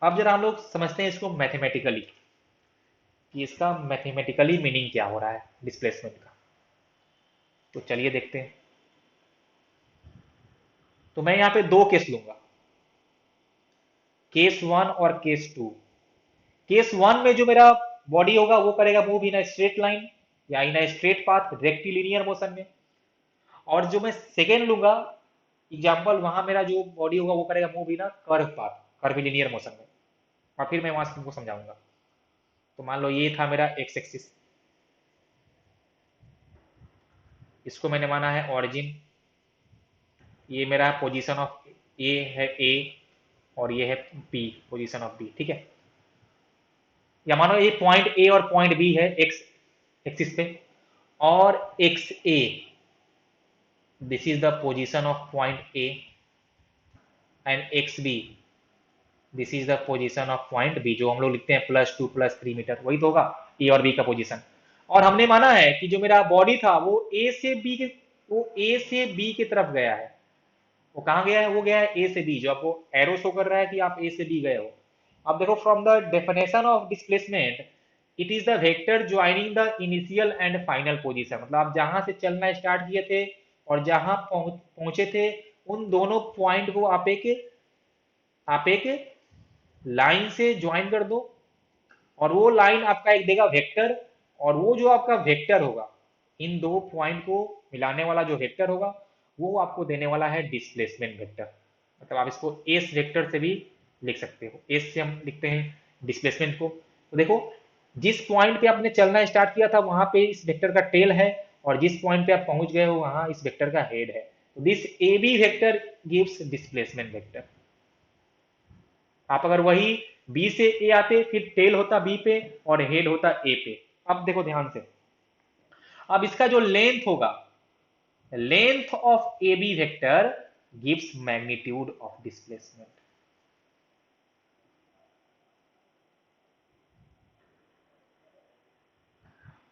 अब जरा हम लोग समझते हैं इसको मैथमेटिकली कि इसका मैथमेटिकली मीनिंग क्या हो रहा है डिस्प्लेसमेंट का। तो चलिए देखते हैं। तो मैं यहाँ पे दो केस लूंगा, केस वन और केस टू। केस वन में जो मेरा बॉडी होगा वो करेगा मूव इन स्ट्रेट लाइन या in straight path rectilinear motion में। और जो मैं सेकेंड लूंगा एग्जाम्पल, वहां मेरा जो बॉडी होगा वो करेगा move in curve path curvilinear motion में। और फिर मैं वहां से तुमको समझाऊंगा। तो मान लो ये था मेरा एक्स एक्सिस, इसको मैंने माना है ऑरिजिन, ये मेरा पोजीशन ऑफ ए है ए, और ये है बी पोजीशन ऑफ बी, ठीक है। या मानो ये पॉइंट ए और पॉइंट बी है एक्स एक्सिस पे, और X A, this is the position of point A, and X B, this is the position of point B, जो हम लोग लिखते हैं +2 + 3 मीटर, वही तो होगा ए और बी का पोजीशन। और हमने माना है कि जो मेरा बॉडी था वो ए से बी के, वो ए से बी की तरफ गया है। वो कहाँ गया है? वो गया है ए से बी, जो आपको एरो शो कर रहा है कि आप ए से बी गए हो। अब देखो, from the definition of displacement, it is the vector joining the initial and final position. मतलब आप जहां से चलना स्टार्ट किए थे और जहां पहुंचे थे, उन दोनों पॉइंट को आप एक लाइन से ज्वाइन कर दो, और वो लाइन आपका एक देगा वेक्टर, और वो जो आपका वेक्टर होगा, इन दो पॉइंट को मिलाने वाला जो वेक्टर होगा, वो आपको देने वाला है डिस्प्लेसमेंट वेक्टर। मतलब आप इसको एस वेक्टर से भी लिख सकते हो, एस से हम लिखते हैं डिस्प्लेसमेंट को। तो देखो, जिस पॉइंट पे आपने चलना स्टार्ट किया था वहां पे इस वेक्टर का टेल है, और जिस पॉइंट पे आप पहुंच गए हो वहां इस वेक्टर का हेड है। तो this A B vector gives displacement vector. आप अगर वही बी से ए आते, फिर टेल होता बी पे और हेड होता ए पे। अब देखो ध्यान से, अब इसका जो लेंथ होगा, length of A B vector gives magnitude of displacement.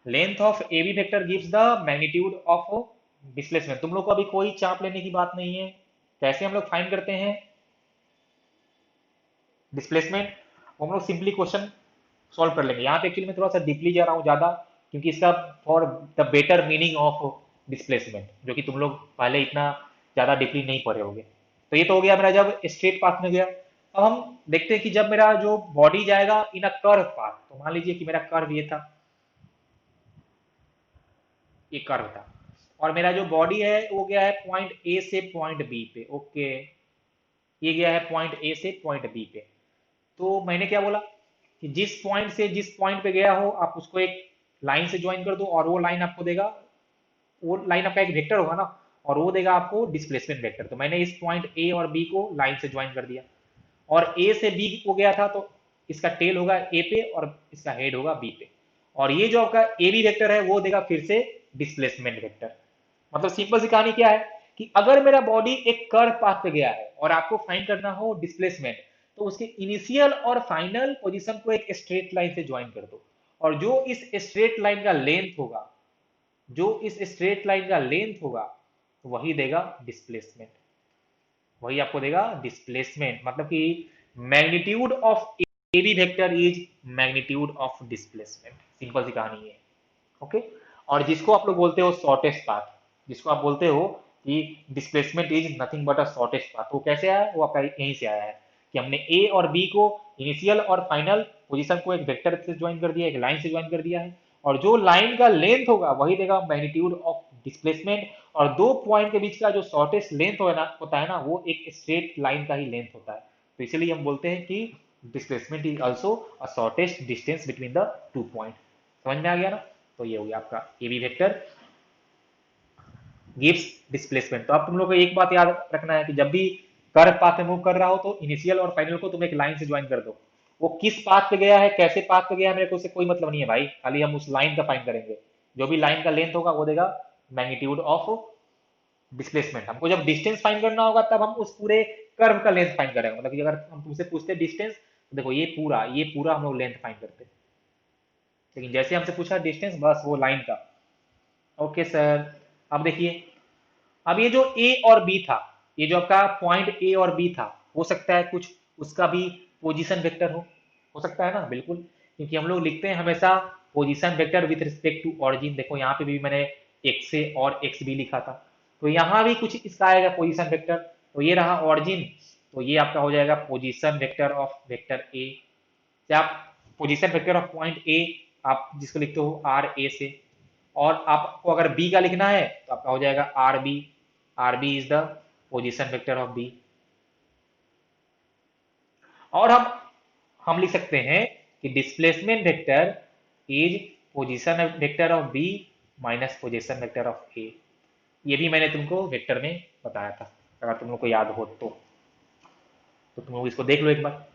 Length of A B vector gives the magnitude of displacement. तुम लोग को अभी कोई चाप लेने की बात नहीं है। कैसे हम लोग फाइंड करते हैं डिस्प्लेसमेंट? हम लोग सिंपली क्वेश्चन सॉल्व कर लेंगे। यहाँ पे एक्चुअली मैं थोड़ा सा डीपली जा रहा हूँ ज्यादा, क्योंकि इसका for the better meaning of displacement, जो कि तुम लोग पहले इतना ज्यादा डीपली नहीं पढ़े होगे। तो ये तो हो गया मेरा जब स्ट्रेट पाथ में गया। अब हम देखते हैं कि जब मेरा जो बॉडी जाएगा इन अ कर्व पाथ, तो मान लीजिए कि मेरा कर्व ये था, ये कर्व था, और मेरा जो बॉडी है वो गया है पॉइंट ए से पॉइंट बी पे। ओके, ये गया है पॉइंट ए से पॉइंट बी पे। तो मैंने क्या बोला कि जिस पॉइंट से जिस पॉइंट पे गया हो आप उसको एक लाइन से ज्वाइन कर दो, और वो लाइन आपको देगा, वो लाइन आपका एक वेक्टर होगा ना, और वो देगा आपको डिस्प्लेसमेंट वेक्टर। तो मैंने इस पॉइंट ए और बी को लाइन से ज्वाइन कर दिया, और ए से बी को गया था तो इसका टेल होगा ए पे और इसका हेड होगा बी पे। और ये जो आपका ए बी वेक्टर है वो देगा फिर से डिस्प्लेसमेंट वेक्टर। मतलब सिंपल सी कहानी क्या है कि अगर मेरा बॉडी एक कर्व पाथ पे गया है और आपको फाइंड करना हो डिस्प्लेसमेंट, तो उसके इनिशियल और फाइनल पोजीशन को एक स्ट्रेट लाइन से ज्वाइन कर दो, और जो इस स्ट्रेट लाइन का लेंथ होगा, जो इस स्ट्रेट लाइन का लेंथ होगा, वही देगा डिस्प्लेसमेंट, वही आपको देगा डिस्प्लेसमेंट। मतलब कि magnitude of A B vector is magnitude of displacement. Simple सी कहानी है। ओके, और जिसको आप लोग बोलते हो शॉर्टेस्ट पाथ, जिसको आप बोलते हो कि displacement is nothing but a shortest path, वो कैसे आया? वो आपका यहीं से आया है कि हमने ए और बी को इनिशियल और फाइनल पोजीशन को एक वेक्टर से ज्वाइन कर दिया, एक लाइन से ज्वाइन कर दिया है, और जो लाइन का लेंथ होगा वही देगा मैग्नीट्यूड ऑफ डिस्प्लेसमेंट। और दो पॉइंट के बीच का जो शॉर्टेस्ट लेंथ होता है ना, वो एक स्ट्रेट लाइन का ही लेंथ होता है। तो इसीलिए हम बोलते हैं कि displacement is also a shortest distance between the two point. समझ में आ गया ना? तो ये हो गया आपका A B vector gives displacement. तो अब तुम लोग को एक बात याद रखना है कि जब भी कर्व पाथ में मूव कर रहा हो तो इनिशियल और फाइनल को तुम एक लाइन से ज्वाइन कर दो। वो किस पाथ पे गया है, कैसे पाथ पे गया है, मेरे को उससे कोई मतलब नहीं है भाई, खाली हम उस लाइन का फाइंड करेंगे। जो भी लाइन का लेंथ होगा वो देगा मैग्नीट्यूड ऑफ डिस्प्लेसमेंट। हमको जब डिस्टेंस फाइंड करना होगा तब हम उस पूरे कर्व का लेंथ फाइंड करेंगे। मतलब कि अगर हम तुमसे पूछते डिस्टेंस, तो देखो ये पूरा हम लोग लेंथ फाइंड करते, लेकिन जैसे हमसे पूछा डिस्टेंस, बस वो लाइन का। ओके सर, अब देखिए, अब ये जो ए और बी था, ये जो आपका पॉइंट ए और बी था, हो सकता है कुछ उसका भी पोजीशन वेक्टर हो सकता है ना, बिल्कुल, क्योंकि हम लोग लिखते हैं हमेशा position vector with respect to origin. देखो यहाँ पे भी मैंने एक्स से और एक्स बी लिखा था, तो यहाँ भी कुछ इसका आएगा पोजीशन वेक्टर। तो ये रहा ऑरिजिन, तो ये आपका हो जाएगा position vector of vector A. या आप पोजीशन वेक्टर ऑफ पॉइंट ए, आप जिसको लिखते हो आर ए से, और आपको अगर बी का लिखना है तो आपका हो जाएगा R B. R B is the position vector of B. और हम लिख सकते हैं कि displacement vector is position vector of B minus position vector of A. ये भी मैंने तुमको वेक्टर में बताया था, अगर तुम लोग को याद हो तो तुम लोग इसको देख लो एक बार।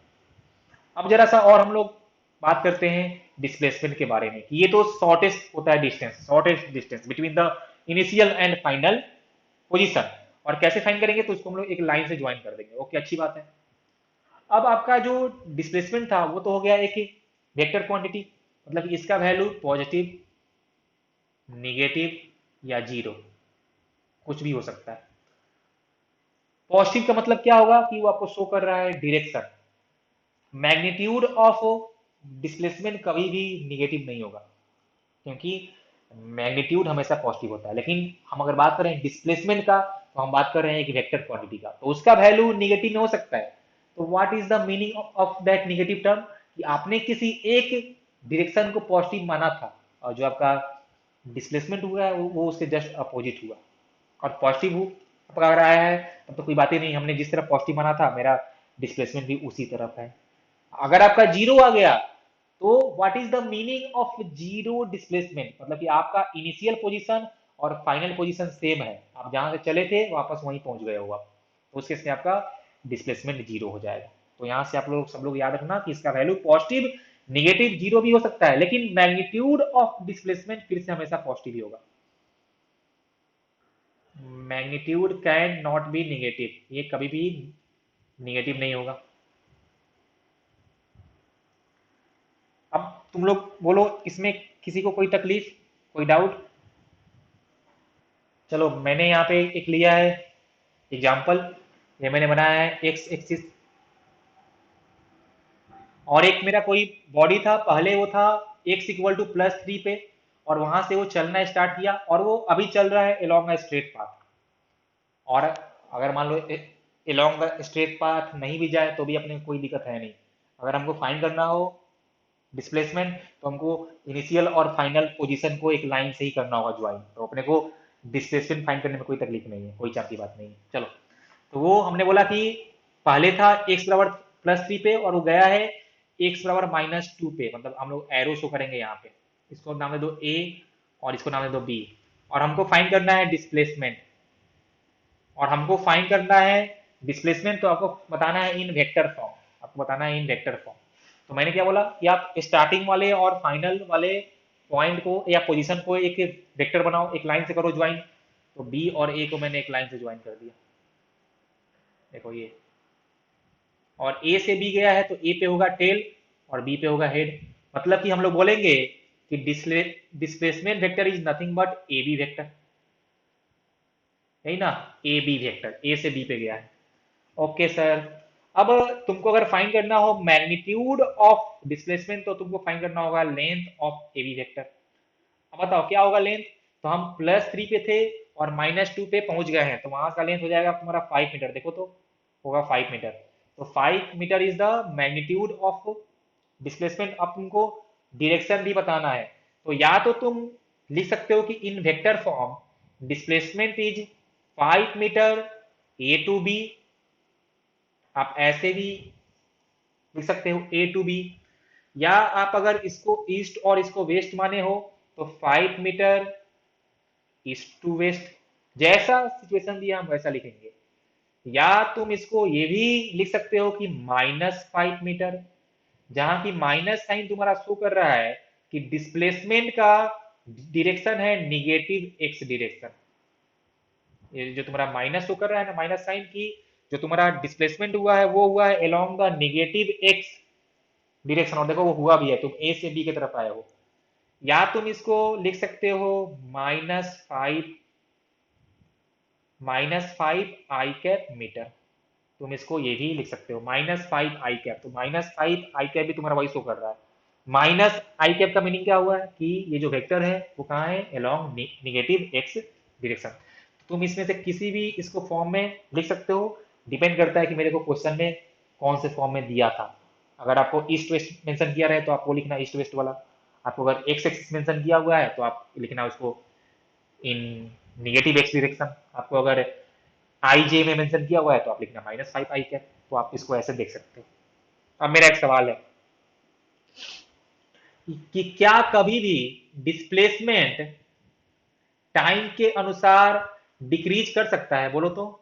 अब जरा सा और हम लोग बात करते हैं डिस्प्लेसमेंट के बारे में, कि ये तो शॉर्टेस्ट होता है distance, shortest distance between the initial and final position. और कैसे फाइंड करेंगे, तो इसको हम लोग एक लाइन से ज्वाइन कर देंगे। ओके, अच्छी बात है। अब आपका जो डिस्प्लेसमेंट था वो तो हो गया एक वेक्टर क्वांटिटी, मतलब इसका वैल्यू पॉजिटिव, निगेटिव या जीरो, कुछ भी हो सकता है। पॉजिटिव का मतलब क्या होगा कि वो आपको शो कर रहा है डायरेक्शन। मैग्नीट्यूड ऑफ डिस्प्लेसमेंट कभी भी निगेटिव नहीं होगा, क्योंकि मैग्नीट्यूड हमेशा पॉजिटिव होता है। लेकिन हम अगर बात करें डिस्प्लेसमेंट का, तो हम बात कर रहे हैं एक वेक्टर क्वांटिटी का, तो उसका वैल्यू निगेटिव में हो सकता है। तो what is the meaning of that negative term, कि आपने किसी एक डायरेक्शन को पॉजिटिव माना था, और जो आपका डिस्प्लेसमेंट हुआ है वो उसके जस्ट अपोजिट हुआ। और पॉजिटिव हो आपका अगर आया है तब तो कोई बात ही नहीं, हमने जिस तरफ पॉजिटिव माना था मेरा डिस्प्लेसमेंट भी उसी तरफ है। अगर आपका जीरो आ गया, तो what is the meaning of zero displacement, मतलब कि आपका इनिशियल पोजीशन और फाइनल पोजीशन सेम है, आप जहां से चले थे वापस वहीं पहुंच गए हो आप, तो उस केस में आपका डिस्प्लेसमेंट जीरो हो जाएगा। तो यहां से आप लोग सब लोग याद रखना कि इसका वैल्यू पॉजिटिव, निगेटिव, जीरो भी हो सकता है, लेकिन मैग्नीट्यूड ऑफ डिस्प्लेसमेंट फिर से हमेशा पॉजिटिव ही होगा। Magnitude can not be negative, ये कभी भी निगेटिव नहीं होगा। अब तुम लोग बोलो इसमें किसी को कोई तकलीफ, कोई डाउट। चलो मैंने यहाँ पे एक लिया है एग्जाम्पल, ये मैंने बनाया है एक्स एक्सिस, और एक मेरा कोई बॉडी था, पहले वो था एक्स इक्वल टू +3 पे, और वहां से वो चलना स्टार्ट किया, और वो अभी चल रहा है अलोंग अ स्ट्रेट पाथ। और अगर मान लो अलोंग द स्ट्रेट पाथ नहीं भी जाए तो भी अपने को कोई दिक्कत है नहीं। अगर हमको फाइंड करना हो डिस्प्लेसमेंट, तो हमको इनिशियल और फाइनल पोजीशन को एक लाइन से ही करना होगा ज्वाइन, तो अपने को डिस्प्लेसमेंट फाइंड करने में कोई तकलीफ नहीं है, कोई चाप की बात नहीं है। चलो, तो वो हमने बोला कि पहले था एक्स बराबर +3 पे, और वो गया है एक्स बराबर -2 पे, मतलब हम लोग एरो शो करेंगे यहाँ पे, इसको नाम दे दो ए और इसको नाम दे दो बी। और हमको फाइंड करना है डिस्प्लेसमेंट, और हमको फाइंड करना है डिस्प्लेसमेंट, तो आपको बताना है इन वेक्टर फॉर्म, आपको बताना है इन वेक्टर फॉर्म। तो मैंने क्या बोला कि आप स्टार्टिंग वाले और फाइनल वाले पॉइंट को या पोजीशन को एक वेक्टर बनाओ, एक लाइन से करो ज्वाइन। तो बी और ए को मैंने एक लाइन से ज्वाइन कर दिया, देखो ये। और ए से बी गया है तो ए पे होगा टेल और बी पे होगा हेड, मतलब कि हम लोग बोलेंगे कि displacement vector is nothing but A B vector, यही ना, ए बी वेक्टर, ए से बी पे गया है। Okay sir. अब तुमको अगर फाइंड करना हो मैग्नीट्यूड ऑफ डिस्प्लेसमेंट, तो तुमको फाइंड करना होगा length of A B vector. अब बताओ क्या होगा लेंथ, तो हम +3 पे थे और -2 पे पहुंच गए हैं, तो वहां का लेंथ हो जाएगा तुम्हारा 5 मीटर, देखो तो होगा 5 मीटर। तो 5 metre is the magnitude of displacement. अब तुमको डायरेक्शन भी बताना है, तो या तो तुम लिख सकते हो कि in vector form displacement is 5 metre A to B, आप ऐसे भी लिख सकते हो ए टू बी। या आप अगर इसको ईस्ट और इसको वेस्ट माने हो तो 5 मीटर ईस्ट टू वेस्ट, जैसा सिचुएशन दिया हम वैसा लिखेंगे। या तुम इसको ये भी लिख सकते हो कि -5 मीटर, जहां की माइनस साइन तुम्हारा शो कर रहा है कि डिस्प्लेसमेंट का डायरेक्शन है निगेटिव एक्स डायरेक्शन। ये जो तुम्हारा माइनस शो कर रहा है ना, माइनस साइन की, जो तुम्हारा डिस्प्लेसमेंट हुआ है वो हुआ है along the negative x direction, और देखो वो हुआ भी है, तुम ए से बी की तरफ आए हो। या तुम इसको लिख सकते हो -5 -5 i कैप मीटर। तुम इसको ये भी लिख सकते हो -5 i कैप, तो -5 i कैप भी तुम्हारा वही शो कर रहा है। -i कैप का मीनिंग क्या हुआ है कि ये जो वेक्टर है वो कहाँ है, अलोंग निगेटिव एक्स डिरेक्शन। तुम इसमें से किसी भी इसको फॉर्म में लिख सकते हो, डिपेंड करता है कि मेरे को क्वेश्चन में कौन से फॉर्म में दिया था। अगर आपको ईस्ट वेस्ट मेंशन किया रहे तो आपको लिखना ईस्ट वेस्ट वाला। आपको अगर एक्स एक्सिस मेंशन किया हुआ है तो आप लिखना उसको इन निगेटिव एक्स डिरेक्शन। आपको अगर आई जे में मेंशन किया हुआ है तो आप लिखना -5 i कैप। तो आप इसको ऐसे देख सकते हो। अब मेरा एक सवाल है कि क्या कभी भी डिस्प्लेसमेंट टाइम के अनुसार डिक्रीज कर सकता है, बोलो तो।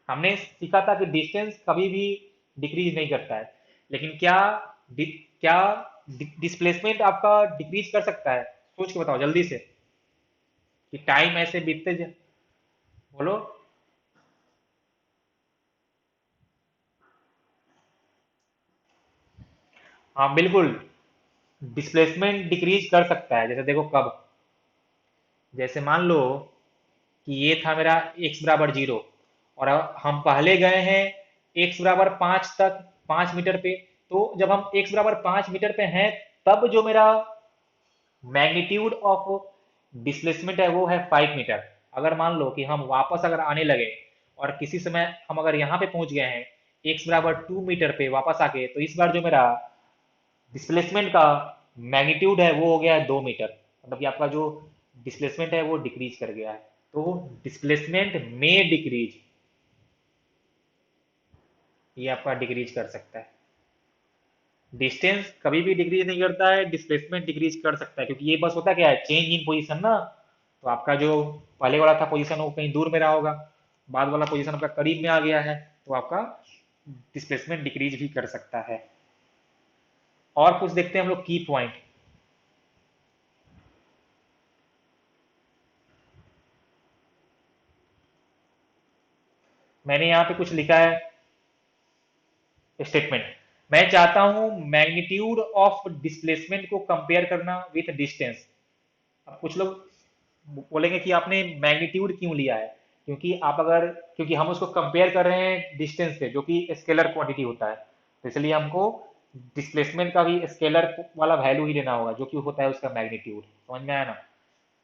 हमने सीखा था कि डिस्टेंस कभी भी डिक्रीज नहीं करता है, लेकिन क्या डिस्प्लेसमेंट आपका डिक्रीज कर सकता है? सोच के बताओ जल्दी से कि टाइम ऐसे बोलो। हाँ बिल्कुल, डिस्प्लेसमेंट डिक्रीज कर सकता है। जैसे देखो कब, जैसे मान लो कि ये था मेरा x बराबर 0, और अब हम पहले गए हैं x बराबर 5 तक, 5 मीटर पे। तो जब हम x बराबर 5 मीटर पे हैं, तब जो मेरा मैग्नीट्यूड ऑफ डिस्प्लेसमेंट है वो है 5 मीटर। अगर मान लो कि हम वापस अगर आने लगे और किसी समय हम अगर यहाँ पे पहुंच गए हैं x बराबर 2 मीटर पे वापस आके, तो इस बार जो मेरा डिस्प्लेसमेंट का मैग्नीट्यूड है वो हो गया है 2 मीटर। मतलब कि आपका जो डिस्प्लेसमेंट है वो डिक्रीज कर गया है। तो डिस्प्लेसमेंट में डिक्रीज, ये आपका डिक्रीज कर सकता है। डिस्टेंस कभी भी डिक्रीज नहीं करता है, डिस्प्लेसमेंट डिक्रीज कर सकता है, क्योंकि ये बस होता क्या है, चेंज इन पोजीशन ना। तो आपका जो पहले वाला था पोजीशन वो कहीं दूर में रहा होगा, बाद वाला पोजीशन आपका करीब में आ गया है, तो आपका डिस्प्लेसमेंट डिक्रीज भी कर सकता है। और कुछ देखते हैं हम लोग की पॉइंट। मैंने यहाँ पे कुछ लिखा है स्टेटमेंट। मैं चाहता हूं मैग्नीट्यूड ऑफ डिस्प्लेसमेंट को कंपेयर करना विथ डिस्टेंस। अब कुछ लोग बोलेंगे कि आपने मैग्नीट्यूड क्यों लिया है, क्योंकि आप अगर, क्योंकि हम उसको कंपेयर कर रहे हैं डिस्टेंस से, जो कि स्केलर क्वांटिटी होता है, तो इसलिए हमको डिस्प्लेसमेंट का भी स्केलर वाला वैल्यू ही लेना होगा, जो कि होता है उसका मैग्नीट्यूड। समझ में आया ना?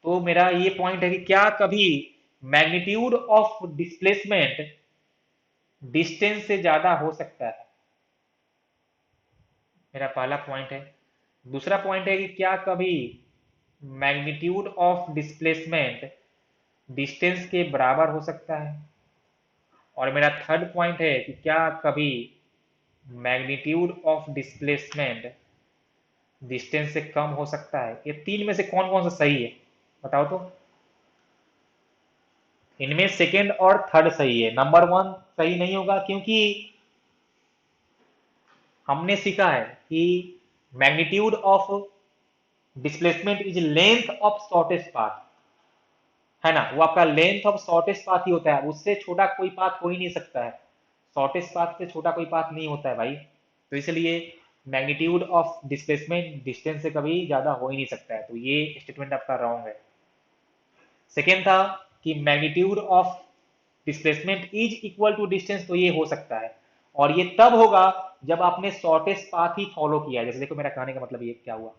तो मेरा ये पॉइंट है कि क्या कभी मैग्नीट्यूड ऑफ डिस्प्लेसमेंट डिस्टेंस से ज्यादा हो सकता है? मेरा पहला पॉइंट है। दूसरा पॉइंट है कि क्या कभी मैग्नीट्यूड ऑफ डिस्प्लेसमेंट डिस्टेंस के बराबर हो सकता है? और मेरा थर्ड पॉइंट है कि क्या कभी मैग्नीट्यूड ऑफ डिस्प्लेसमेंट डिस्टेंस से कम हो सकता है? ये तीन में से कौन कौन सा सही है, बताओ तो। इनमें सेकंड और थर्ड सही है, नंबर वन सही नहीं होगा, क्योंकि हमने सीखा है कि magnitude of displacement is length of shortest path, है ना। वो आपका लेंथ ऑफ शॉर्टेस्ट पाथ ही होता है, उससे छोटा कोई पाथ हो ही नहीं सकता है। शॉर्टेस्ट पाथ से छोटा कोई पाथ नहीं होता है भाई। तो इसलिए मैग्नीट्यूड ऑफ डिस्प्लेसमेंट डिस्टेंस से कभी ज्यादा हो ही नहीं सकता है, तो ये स्टेटमेंट आपका रॉन्ग है। सेकेंड था कि magnitude of displacement is equal to distance, तो ये हो सकता है। और ये तब होगा जब आपने शॉर्टेस्ट पाथ ही फॉलो किया है। जैसे देखो मेरा कहने का मतलब ये क्या हुआ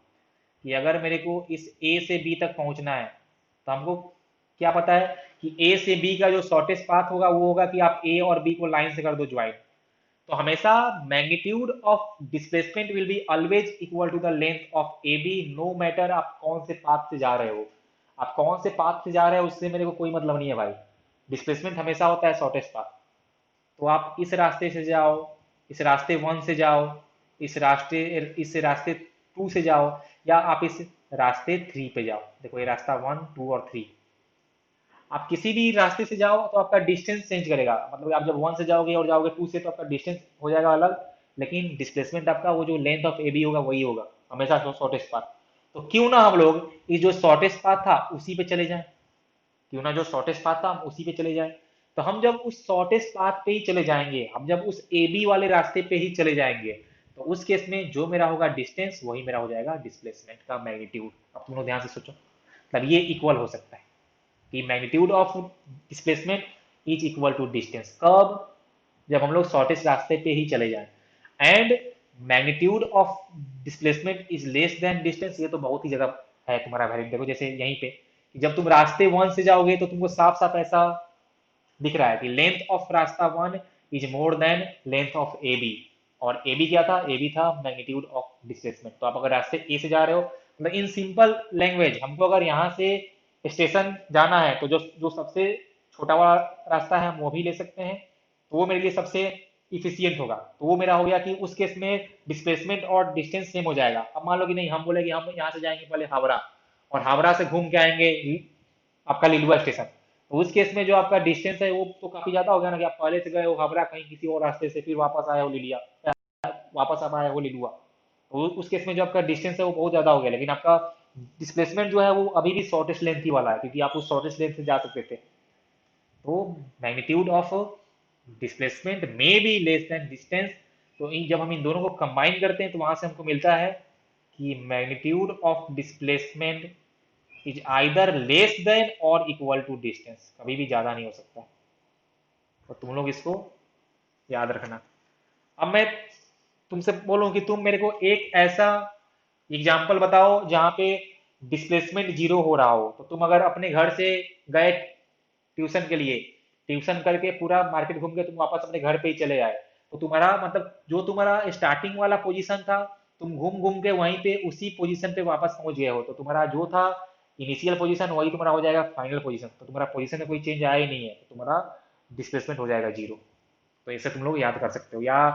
कि अगर मेरे को इस ए से बी तक पहुंचना है, तो हमको क्या पता है कि ए से बी का जो शॉर्टेस्ट पाथ होगा वो होगा कि आप ए और बी को लाइन से कर दो ज्वाइन। तो हमेशा magnitude of displacement will be always equal to the length of A B, no matter आप कौन से पाथ से जा रहे हो। आप कौन से पाथ से जा रहे हो उससे मेरे को कोई मतलब नहीं है भाई। डिस्प्लेसमेंट हमेशा होता है शॉर्टेस्ट पाथ। तो आप इस रास्ते से जाओ, इस रास्ते वन से जाओ, इस रास्ते टू से जाओ, या आप इस रास्ते थ्री पे जाओ। देखो ये रास्ता वन, टू और थ्री, आप किसी भी रास्ते से जाओ तो आपका डिस्टेंस चेंज करेगा। मतलब आप जब वन से जाओगे और जाओगे टू से, तो आपका डिस्टेंस हो जाएगा अलग, लेकिन डिस्प्लेसमेंट आपका वो जो लेंथ ऑफ ए बी होगा वही होगा हमेशा शॉर्टेस्ट पाथ। तो क्यों ना हम लोग इस जो शॉर्टेस्ट पाथ था उसी पे चले जाएं, क्यों ना जो शॉर्टेस्ट पाथ था हम उसी पे चले जाएं। तो हम जब उस शॉर्टेस्ट पाथ पे ही चले जाएंगे, हम जब उस ए बी वाले रास्ते पे ही चले जाएंगे, तो उस केस में जो मेरा होगा डिस्टेंस वही मेरा हो जाएगा डिस्प्लेसमेंट का मैग्नीट्यूड। अब तुम लोग ध्यान से सोचो, मतलब ये इक्वल हो सकता है। कि magnitude of displacement is equal to distance. कब? जब हम लोग शॉर्टेस्ट रास्ते पे ही चले जाएं। And magnitude of displacement is less than distance, ये तो बहुत ही जगह है तुम्हारा वैलिड। देखो जैसे यहीं पे कि जब तुम रास्ते वन से जाओगे तो तुमको साफ साफ ऐसा दिख रहा है कि लेंथ ऑफ रास्ता one is more than length of A B. और ए बी क्या था? ए बी था मैग्नीट्यूड ऑफ डिस्प्लेसमेंट। तो आप अगर रास्ते ए से जा रहे हो, मतलब इन सिंपल लैंग्वेज हमको अगर यहाँ से स्टेशन जाना है तो जो जो सबसे छोटा वाला रास्ता है हम वो भी ले सकते हैं, तो वो मेरे लिए सबसे इफिशियंट होगा। तो वो मेरा हो गया कि उस केस में डिस्प्लेसमेंट और डिस्टेंस सेम हो जाएगा। अब मान लो कि नहीं, हम बोले कि हम यहाँ से जाएंगे पहले हावड़ा, और हावड़ा से घूम के आएंगे आपका लिलुआ स्टेशन, तो उस केस में जो आपका डिस्टेंस है वो तो काफी ज्यादा हो गया ना, कि आप पहले से गए हो हावड़ा कहीं किसी और रास्ते से, फिर वापस आए हो लिलिया, वापस आप आए हो लिलुआ, तो उस केस में जो आपका डिस्टेंस है वो बहुत ज्यादा हो गया। लेकिन आपका डिस्प्लेसमेंट जो है वो अभी भी शॉर्टेस्ट लेंथ ही वाला है, क्योंकि आप उस शॉर्टेस्ट लेंथ से जा सकते थे। तो मैग्नीट्यूड ऑफ डिस्प्लेसमेंट में बी लेस देन डिस्टेंस। तो जब हम इन दोनों को कंबाइन करते हैं तो वहां से हमको मिलता है कि magnitude of displacement is either less than और इक्वल टू डिस्टेंस, कभी भी ज्यादा नहीं हो सकता। तो तुम लोग इसको याद रखना। अब मैं तुमसे बोलूं कि तुम मेरे को एक ऐसा एग्जाम्पल बताओ जहां पे डिस्प्लेसमेंट जीरो हो रहा हो। तो तुम अगर अपने घर से गए ट्यूशन के लिए, ट्यूशन करके पूरा मार्केट घूम के तुम वापस अपने घर पे ही चले आए, तो तुम्हारा मतलब जो तुम्हारा स्टार्टिंग वाला पोजीशन था, तुम घूम घूम के वहीं पे उसी पोजीशन पे वापस पहुंच गए हो, तो तुम्हारा जो था इनिशियल पोजीशन वही तुम्हारा हो जाएगा फाइनल पोजीशन। तो तुम्हारा पोजीशन में कोई चेंज आया ही नहीं है, तो तुम्हारा डिस्प्लेसमेंट हो जाएगा जीरो। तो इसे तुम लोग याद कर सकते हो। या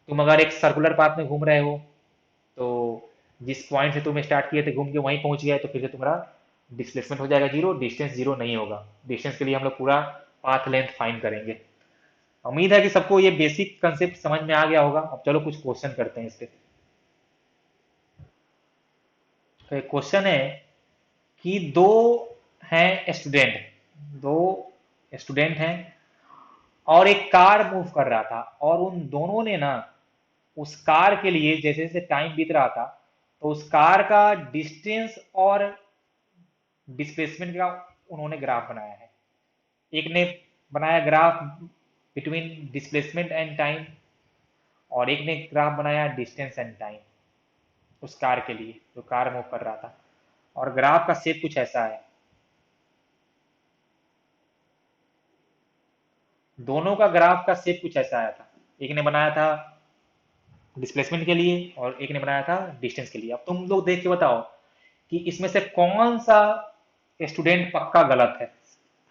तुम अगर एक सर्कुलर पाथ में घूम रहे हो, तो जिस पॉइंट से तुम स्टार्ट किए थे घूम के वहीं पहुंच गए, तो फिर से तुम्हारा डिस्प्लेसमेंट हो जाएगा जीरो, डिस्टेंस जीरो नहीं होगा। डिस्टेंस के लिए हम लोग पूरा पाथ लेंथ फाइंड करेंगे। उम्मीद है कि सबको ये बेसिक कंसेप्ट समझ में आ गया होगा। अब चलो कुछ क्वेश्चन करते हैं इस पे। तो एक क्वेश्चन है कि दो हैं स्टूडेंट, दो स्टूडेंट हैं और एक कार मूव कर रहा था, और उन दोनों ने ना उस कार के लिए जैसे जैसे टाइम बीत रहा था, तो उस कार का डिस्टेंस और डिस्प्लेसमेंट का उन्होंने ग्राफ बनाया है। एक ने बनाया graph between displacement and time, और एक ने ग्राफ बनाया डिस्टेंस एंड टाइम उस कार के लिए जो कार मूव कर रहा था। और ग्राफ का शेप कुछ ऐसा है। दोनों का ग्राफ का शेप कुछ ऐसा आया था। एक ने बनाया था डिस्प्लेसमेंट के लिए और एक ने बनाया था डिस्टेंस के लिए। अब तुम लोग देख के बताओ कि इसमें से कौन सा स्टूडेंट पक्का गलत है।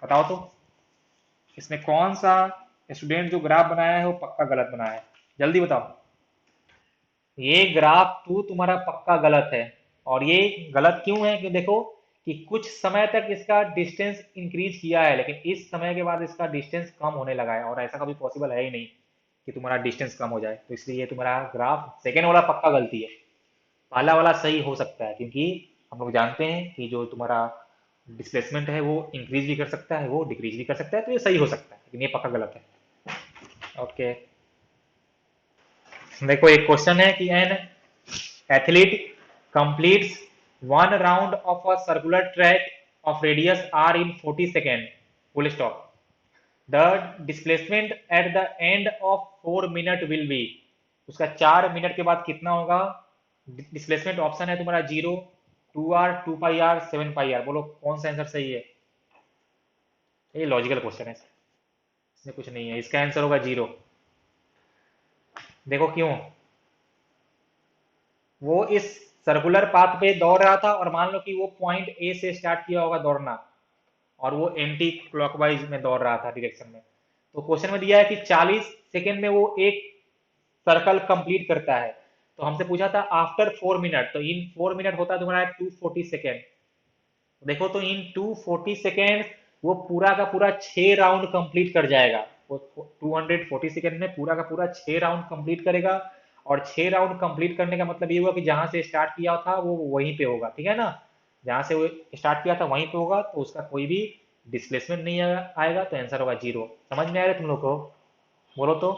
बताओ तो, इसमें कौन सा स्टूडेंट जो ग्राफ बनाया है वो पक्का गलत बनाया है। जल्दी बताओ। ये ग्राफ टू तुम्हारा पक्का गलत है। और ये गलत क्यों है? कि देखो कि कुछ समय तक इसका डिस्टेंस इंक्रीज किया है, लेकिन इस समय के बाद इसका डिस्टेंस कम होने लगा है, और ऐसा कभी पॉसिबल है ही नहीं कि तुम्हारा डिस्टेंस कम हो जाए। तो इसलिए ये तुम्हारा ग्राफ सेकेंड वाला पक्का गलती है। पहला वाला सही हो सकता है, क्योंकि हम लोग जानते हैं कि जो तुम्हारा डिस्प्लेसमेंट है वो इंक्रीज भी कर सकता है, वो डिक्रीज भी कर सकता है, तो ये सही हो सकता है, लेकिन ये पक्का गलत है। ओके, देखो एक क्वेश्चन है कि an athlete completes one round of a circular track of radius r in 40 seconds, full stop. The displacement at the end of 4 minute will be, उसका 4 मिनट के बाद कितना होगा डिस्प्लेसमेंट? ऑप्शन है तुम्हारा जीरो, 2r, 2πr, 7πr। बोलो कौन सा आंसर सही है? ये लॉजिकल क्वेश्चन है, इसमें कुछ नहीं है। इसका आंसर होगा जीरो। देखो क्यों। वो इस सर्कुलर पाथ पे दौड़ रहा था, और मान लो कि वो पॉइंट ए से स्टार्ट किया होगा दौड़ना, और वो एंटी क्लॉकवाइज में दौड़ रहा था डायरेक्शन में। तो क्वेश्चन में दिया है कि 40 सेकेंड में वो एक सर्कल कंप्लीट करता है। तो हमसे पूछा था आफ्टर 4 मिनट, तो इन 4 मिनट होता है तुम्हारा 240 सेकेंड। देखो तो इन 240 सेकेंड वो पूरा का पूरा 6 राउंड कंप्लीट कर जाएगा। वो 240 सेकेंड में पूरा का पूरा 6 राउंड कंप्लीट करेगा। और 6 राउंड कंप्लीट करने का मतलब ये हुआ कि जहां से स्टार्ट किया था वो वहीं पे होगा, ठीक है ना। जहां से वो स्टार्ट किया था वहीं पे होगा, तो उसका कोई भी डिस्प्लेसमेंट नहीं आएगा, तो आंसर होगा जीरो। समझ में आ रहा है तुम लोग को? बोलो तो,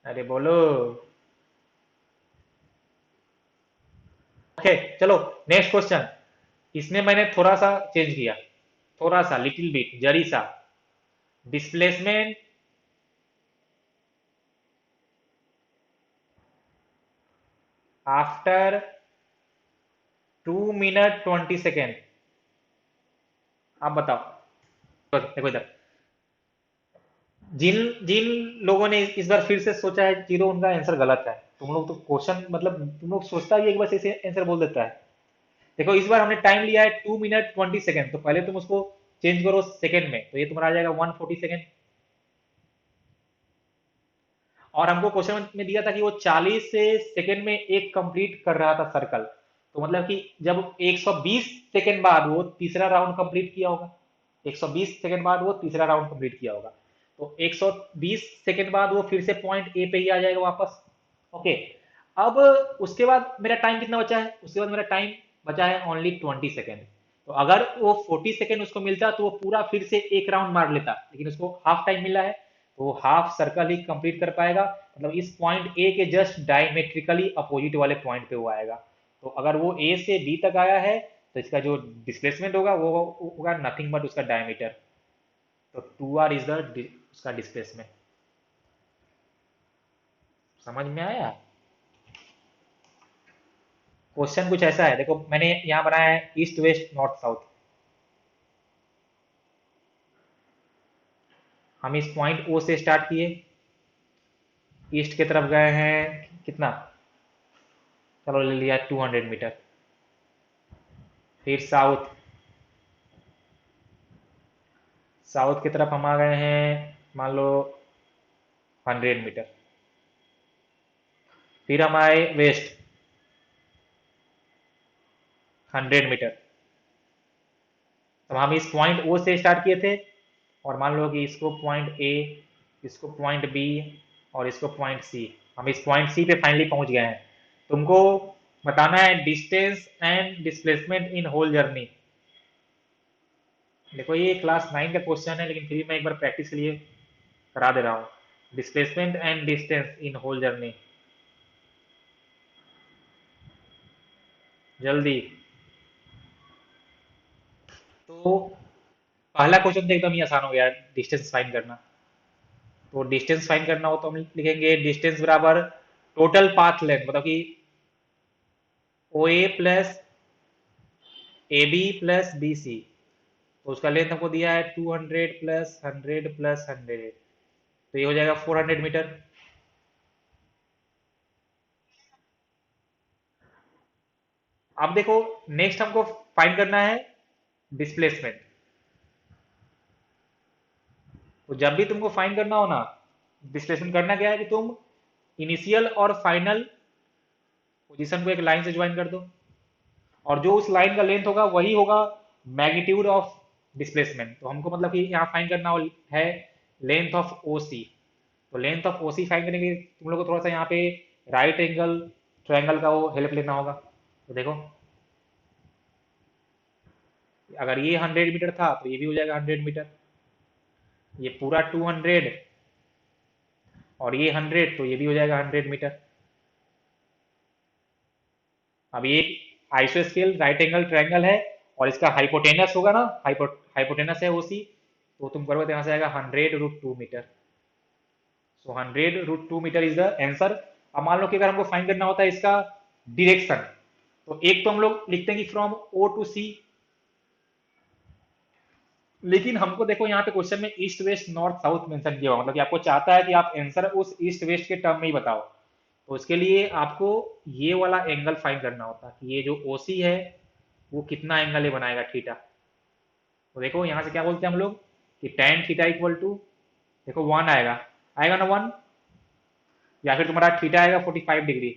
अरे बोलो। ओके चलो, नेक्स्ट क्वेश्चन। इसमें मैंने थोड़ा सा चेंज किया, थोड़ा सा, लिटिल बिट, जरी सा। Displacement after 2 minute 20 second. आप बताओ। देखो इधर, जिन जिन लोगों ने इस बार फिर से सोचा है जीरो, उनका आंसर गलत है। तुम लोग तो क्वेश्चन मतलब तुम लोग सोचता ही एक बस ऐसे आंसर बोल देता है। देखो इस बार हमने टाइम लिया है 2 मिनट 20 सेकेंड, तो पहले तुम उसको चेंज करो सेकंड में, तो ये तुम्हारा आ जाएगा 140 सेकेंड। और हमको क्वेश्चन में दिया था कि वो 40 से सेकंड में एक कंप्लीट कर रहा था सर्कल, तो मतलब कि जब 120 सेकंड बाद वो तीसरा राउंड कंप्लीट किया होगा, 120 सेकंड बाद वो तीसरा राउंड कंप्लीट किया होगा, तो 120 सेकंड बाद वो फिर से पॉइंट ए पे ही आ जाएगा वापस। ओके। अब उसके बाद मेरा टाइम कितना बचा है, उसके बाद मेरा टाइम बचा है ओनली 20 सेकेंड। तो अगर वो 40 सेकेंड उसको मिलता तो वो पूरा फिर से एक राउंड मार लेता, लेकिन उसको हाफ टाइम मिला है, तो वो हाफ सर्कल ही कंप्लीट कर पाएगा। मतलब इस पॉइंट ए के जस्ट डायमेट्रिकली अपोजिट वाले पॉइंट पे वो आएगा। तो अगर वो ए से बी तक आया है, तो इसका जो डिस्प्लेसमेंट होगा वो होगा नथिंग बट उसका डायमीटर। तो 2r इज द उसका डिस्प्लेसमेंट। समझ में आया? क्वेश्चन कुछ ऐसा है, देखो मैंने यहाँ बनाया है ईस्ट वेस्ट नॉर्थ साउथ। हम इस पॉइंट ओ से स्टार्ट किए, ईस्ट की तरफ गए हैं कितना, चलो ले लिया 200 मीटर। फिर साउथ, साउथ की तरफ हम आ गए हैं मान लो 100 मीटर। फिर हम आए वेस्ट 100 मीटर। अब हम इस पॉइंट ओ से स्टार्ट किए थे, और मान लो कि इसको पॉइंट ए, इसको पॉइंट बी, और इसको पॉइंट सी। हम इस पॉइंट सी पे फाइनली पहुंच गए हैं। तुमको बताना है distance and displacement in whole journey. देखो ये क्लास 9 का क्वेश्चन है, लेकिन फिर भी मैं एक बार प्रैक्टिस के लिए करा दे रहा हूँ। Displacement and distance in whole journey, जल्दी। तो पहला क्वेश्चन तो एकदम ही आसान हो गया, डिस्टेंस फाइंड करना। तो डिस्टेंस फाइंड करना हो तो हम लिखेंगे डिस्टेंस बराबर टोटल पाथ लेंथ, मतलब कि O A plus A B plus B C. तो उसका लेंथ हमको दिया है 200 प्लस 100 प्लस 100, तो ये हो जाएगा 400 मीटर। अब देखो नेक्स्ट हमको फाइंड करना है डिस्प्लेसमेंट। तो जब भी तुमको फाइंड करना हो ना डिस्प्लेसमेंट, करना क्या है कि तुम इनिशियल और फाइनल पोजीशन को एक लाइन से ज्वाइन कर दो, और जो उस लाइन का लेंथ होगा वही होगा मैग्नीट्यूड ऑफ डिस्प्लेसमेंट। तो हमको मतलब कि यहाँ फाइंड करना है लेंथ ऑफ ओ सी। तो length of O C find करने के लिए तुम लोग को थोड़ा सा यहाँ पे राइट एंगल ट्रायंगल का वो हेल्प लेना होगा। तो देखो अगर ये 100 मीटर था तो ये भी हो जाएगा 100 मीटर, ये पूरा 200, और ये 100, तो ये भी हो जाएगा 100 मीटर। अब ये आइसोस्केल राइट एंगल ट्रायंगल है, और इसका हाइपोटेनस होगा ना, हाइपोटेनस है ओसी, तो तुम करोगे तो यहाँ से आएगा 100√2 metre. So 100√2 metre is the answer. अब मान लो कि अगर हमको फाइंड करना होता है इसका डिरेक्शन, तो एक तो हम लोग लिखते हैं कि फ्रॉम ओ टू सी, लेकिन हमको देखो यहाँ पे क्वेश्चन में east west north south mention किया हुआ, मतलब कि आपको चाहता है कि आप आंसर उस ईस्ट वेस्ट के टर्म में ही बताओ। तो उसके लिए आपको ये वाला एंगल फाइंड करना होता है कि ये जो ओसी है वो कितना एंगल ये बनाएगा थीटा। तो देखो यहाँ से क्या बोलते हैं हम लोग कि tan थीटा इक्वल टू, देखो 1 आएगा, आएगा ना 1, या फिर तुम्हारा थीटा आएगा 45 डिग्री।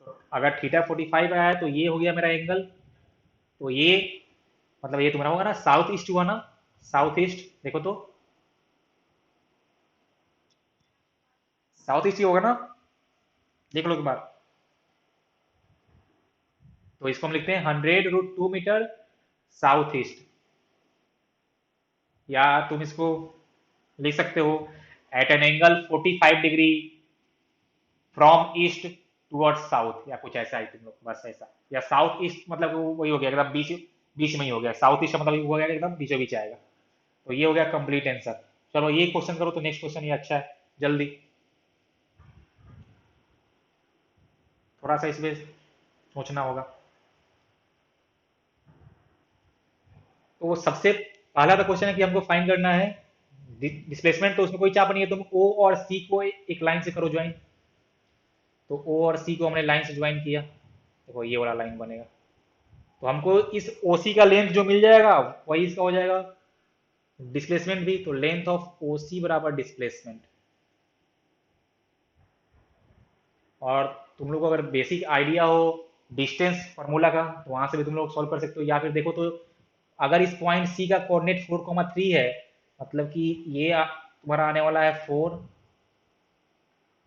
तो अगर थीटा 45 आया है तो ये हो गया मेरा एंगल। तो ये मतलब ये तुम्हारा होगा ना साउथ ईस्ट हुआ ना, साउथ ईस्ट देखो तो, साउथ ईस्ट ही होगा ना, देख लो एक बार। तो इसको हम लिखते हैं 100√2 मीटर साउथ ईस्ट, या तुम इसको लिख सकते हो at an angle 45 degree from east towards south या कुछ ऐसा है तुम लोग, बस ऐसा, या साउथ ईस्ट, मतलब वो वही हो गया एकदम बीच, बीच में ही हो गया, साउथ ईस्ट मतलब वो हो गया एकदम बीचों बीच आएगा। तो ये हो गया कंप्लीट आंसर। चलो ये क्वेश्चन करो तो नेक्स्ट क्वेश्चन ये अच्छा है, जल्दी, थोड़ा सा इसमें सोचना होगा। तो वो सबसे पहला तो क्वेश्चन है कि हमको फाइंड करना है डिस्प्लेसमेंट, तो उसमें कोई चाप नहीं है, तुम ओ और सी को एक लाइन से करो ज्वाइन। तो ओ और सी को हमने लाइन से ज्वाइन किया, देखो ये वाला लाइन बनेगा। तो हमको इस ओ सी का लेंथ जो मिल जाएगा वही इसका हो जाएगा डिस्प्लेसमेंट भी। तो लेंथ ऑफ ओ सी बराबर डिस्प्लेसमेंट। और तुम लोग को अगर बेसिक आइडिया हो डिस्टेंस फार्मूला का तो वहां से भी तुम लोग सॉल्व कर सकते हो, या फिर देखो तो अगर इस पॉइंट सी का कोऑर्डिनेट 4,3 है, मतलब कि ये तुम्हारा आने वाला है 4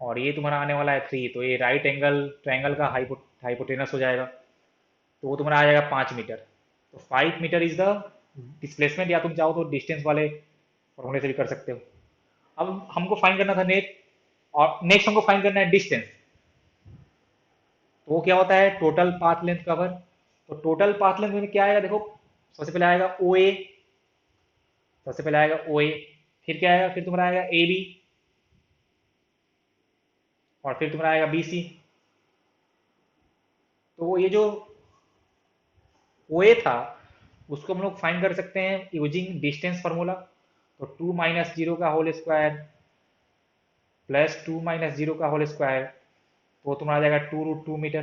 और ये तुम्हारा आने वाला है 3, तो ये राइट एंगल ट्रायंगल का हाइपोटेनस हो जाएगा। तो वो तुम्हारा आ जाएगा 5 मीटर। तो 5 मीटर इज द डिस्प्लेसमेंट, या तुम चाहो तो डिस्टेंस वाले फॉर्मूले से भी कर सकते हो। अब हमको फाइंड करना था नेट, और नेक्स्ट हमको फाइंड करना है डिस्टेंस। तो वो क्या होता है, टोटल पाथ लेंथ कवर। तो टोटल पाथ लेंथ में क्या आएगा, देखो सबसे पहले आएगा ओ ए, सबसे पहले आएगा ओ ए, फिर क्या आएगा, फिर तुम्हारा आएगा ए बी, और फिर तुम्हारा आएगा बी सी। तो ये जो ओ ए था उसको हम लोग फाइंड कर सकते हैं यूजिंग डिस्टेंस फार्मूला। तो 2 - 0 का होल स्क्वायर प्लस 2 - 0 का होल स्क्वायर, तो वो तुम्हारा आ जाएगा 2√2 मीटर।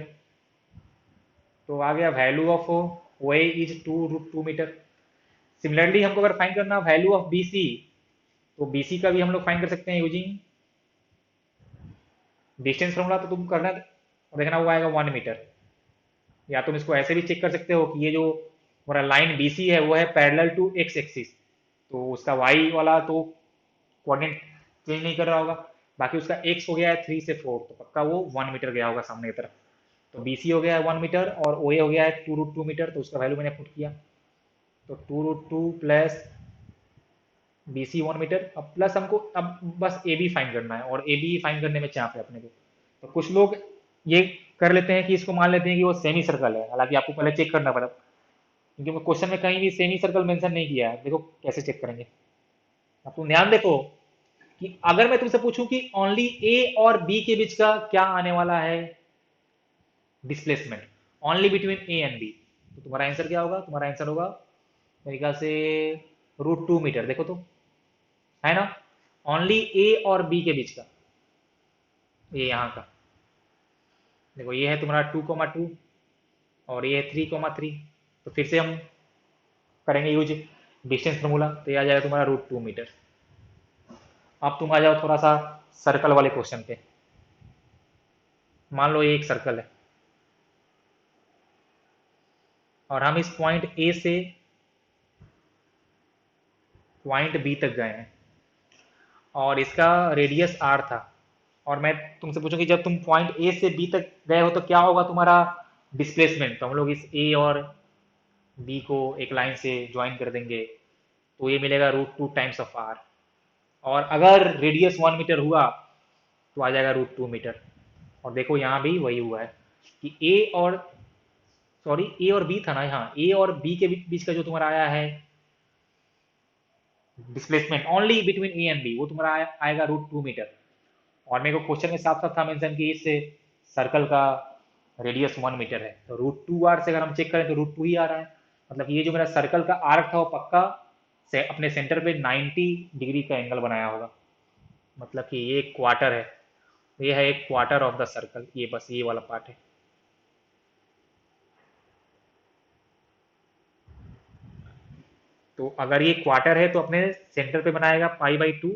तो आ गया value of O A is 2√2 metre. Similarly हमको अगर फाइंड करना वैल्यू ऑफ बी सी, तो बी सी का भी हम लोग फाइंड कर सकते हैं यूजिंग डिस्टेंस फार्मूला। तो तुम करना देखना वो आएगा 1 मीटर। या तुम इसको ऐसे भी चेक कर सकते हो कि ये जो हमारा लाइन बी सी है वो है पैरेलल टू एक्स एक्सिस, तो उसका वाई वाला तो कोऑर्डिनेट चेंज नहीं कर रहा होगा, बाकी उसका एक्स हो गया है 3 से 4, तो पक्का वो 1 मीटर गया होगा सामने की तरफ। तो बी सी हो गया है 1 मीटर और ओ ए हो गया है 2√2 मीटर, तो उसका वैल्यू मैंने पुट किया। तो 2√2 प्लस बी सी 1 मीटर, अब प्लस हमको अब बस ए बी फाइंड करना है, और ए बी फाइंड करने में चाप है अपने को। तो कुछ लोग ये कर लेते हैं कि इसको मान लेते हैं कि वो सेमी सर्कल है, हालांकि आपको पहले चेक करना पड़ा, क्योंकि क्वेश्चन में कहीं भी सेमी सर्कल मेंशन नहीं किया है। देखो कैसे चेक करेंगे, आप तुम ध्यान देखो कि अगर मैं तुमसे पूछूं कि ओनली ए और बी के बीच का क्या आने वाला है displacement, only between A and B, तो तुम्हारा आंसर क्या होगा, तुम्हारा आंसर होगा मेरे ख्याल से √2 मीटर। देखो तो, है ना, ओनली ए और बी के बीच का, ये यहाँ का, देखो ये है तुम्हारा 2,2 और ये है 3,3। तो फिर से हम करेंगे यूज डिस्टेंस फार्मूला, तो ये आ जाएगा तुम्हारा √2 मीटर। अब तुम आ जाओ थोड़ा सा सर्कल वाले क्वेश्चन पे। मान लो ये एक सर्कल है और हम इस पॉइंट ए से पॉइंट बी तक गए हैं और इसका रेडियस आर था, और मैं तुमसे पूछूं कि जब तुम पॉइंट ए से बी तक गए हो तो क्या होगा तुम्हारा डिस्प्लेसमेंट। तो हम लोग इस ए और बी को एक लाइन से ज्वाइन कर देंगे, तो ये मिलेगा √2 टाइम्स ऑफ आर। और अगर रेडियस 1 मीटर हुआ तो आ जाएगा √2 मीटर। और देखो यहाँ भी वही हुआ है कि ए और, सॉरी ए और बी था ना, यहाँ ए और बी के बीच का जो तुम्हारा आया है displacement only between A and B, वो तुम्हारा आएगा √2 मीटर। और मेरे को क्वेश्चन में साफ साफ था मेंशन कि इस सर्कल का रेडियस 1 मीटर है, तो √2 आर से अगर हम चेक करें तो √2 ही आ रहा है। मतलब ये जो मेरा सर्कल का आर्क था वो पक्का से अपने सेंटर पे 90 डिग्री का एंगल बनाया होगा, मतलब कि ये एक क्वार्टर है, ये है एक क्वार्टर ऑफ द सर्कल, ये बस ये वाला पार्ट है। तो अगर ये क्वार्टर है तो अपने सेंटर पे बनाएगा π/2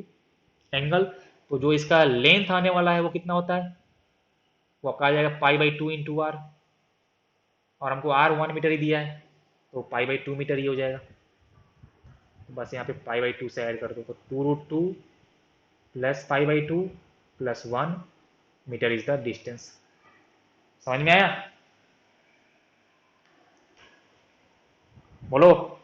एंगल। तो जो इसका लेंथ आने वाला है वो कितना होता है, वो आपका आ जाएगा π/2 × r, और हमको आर 1 मीटर ही दिया है, तो π/2 मीटर ही हो जाएगा। तो बस यहाँ पे π/2 से ऐड कर दो, तो 2√2 plus π/2 plus 1 metre is the distance. समझ में आया, बोलो।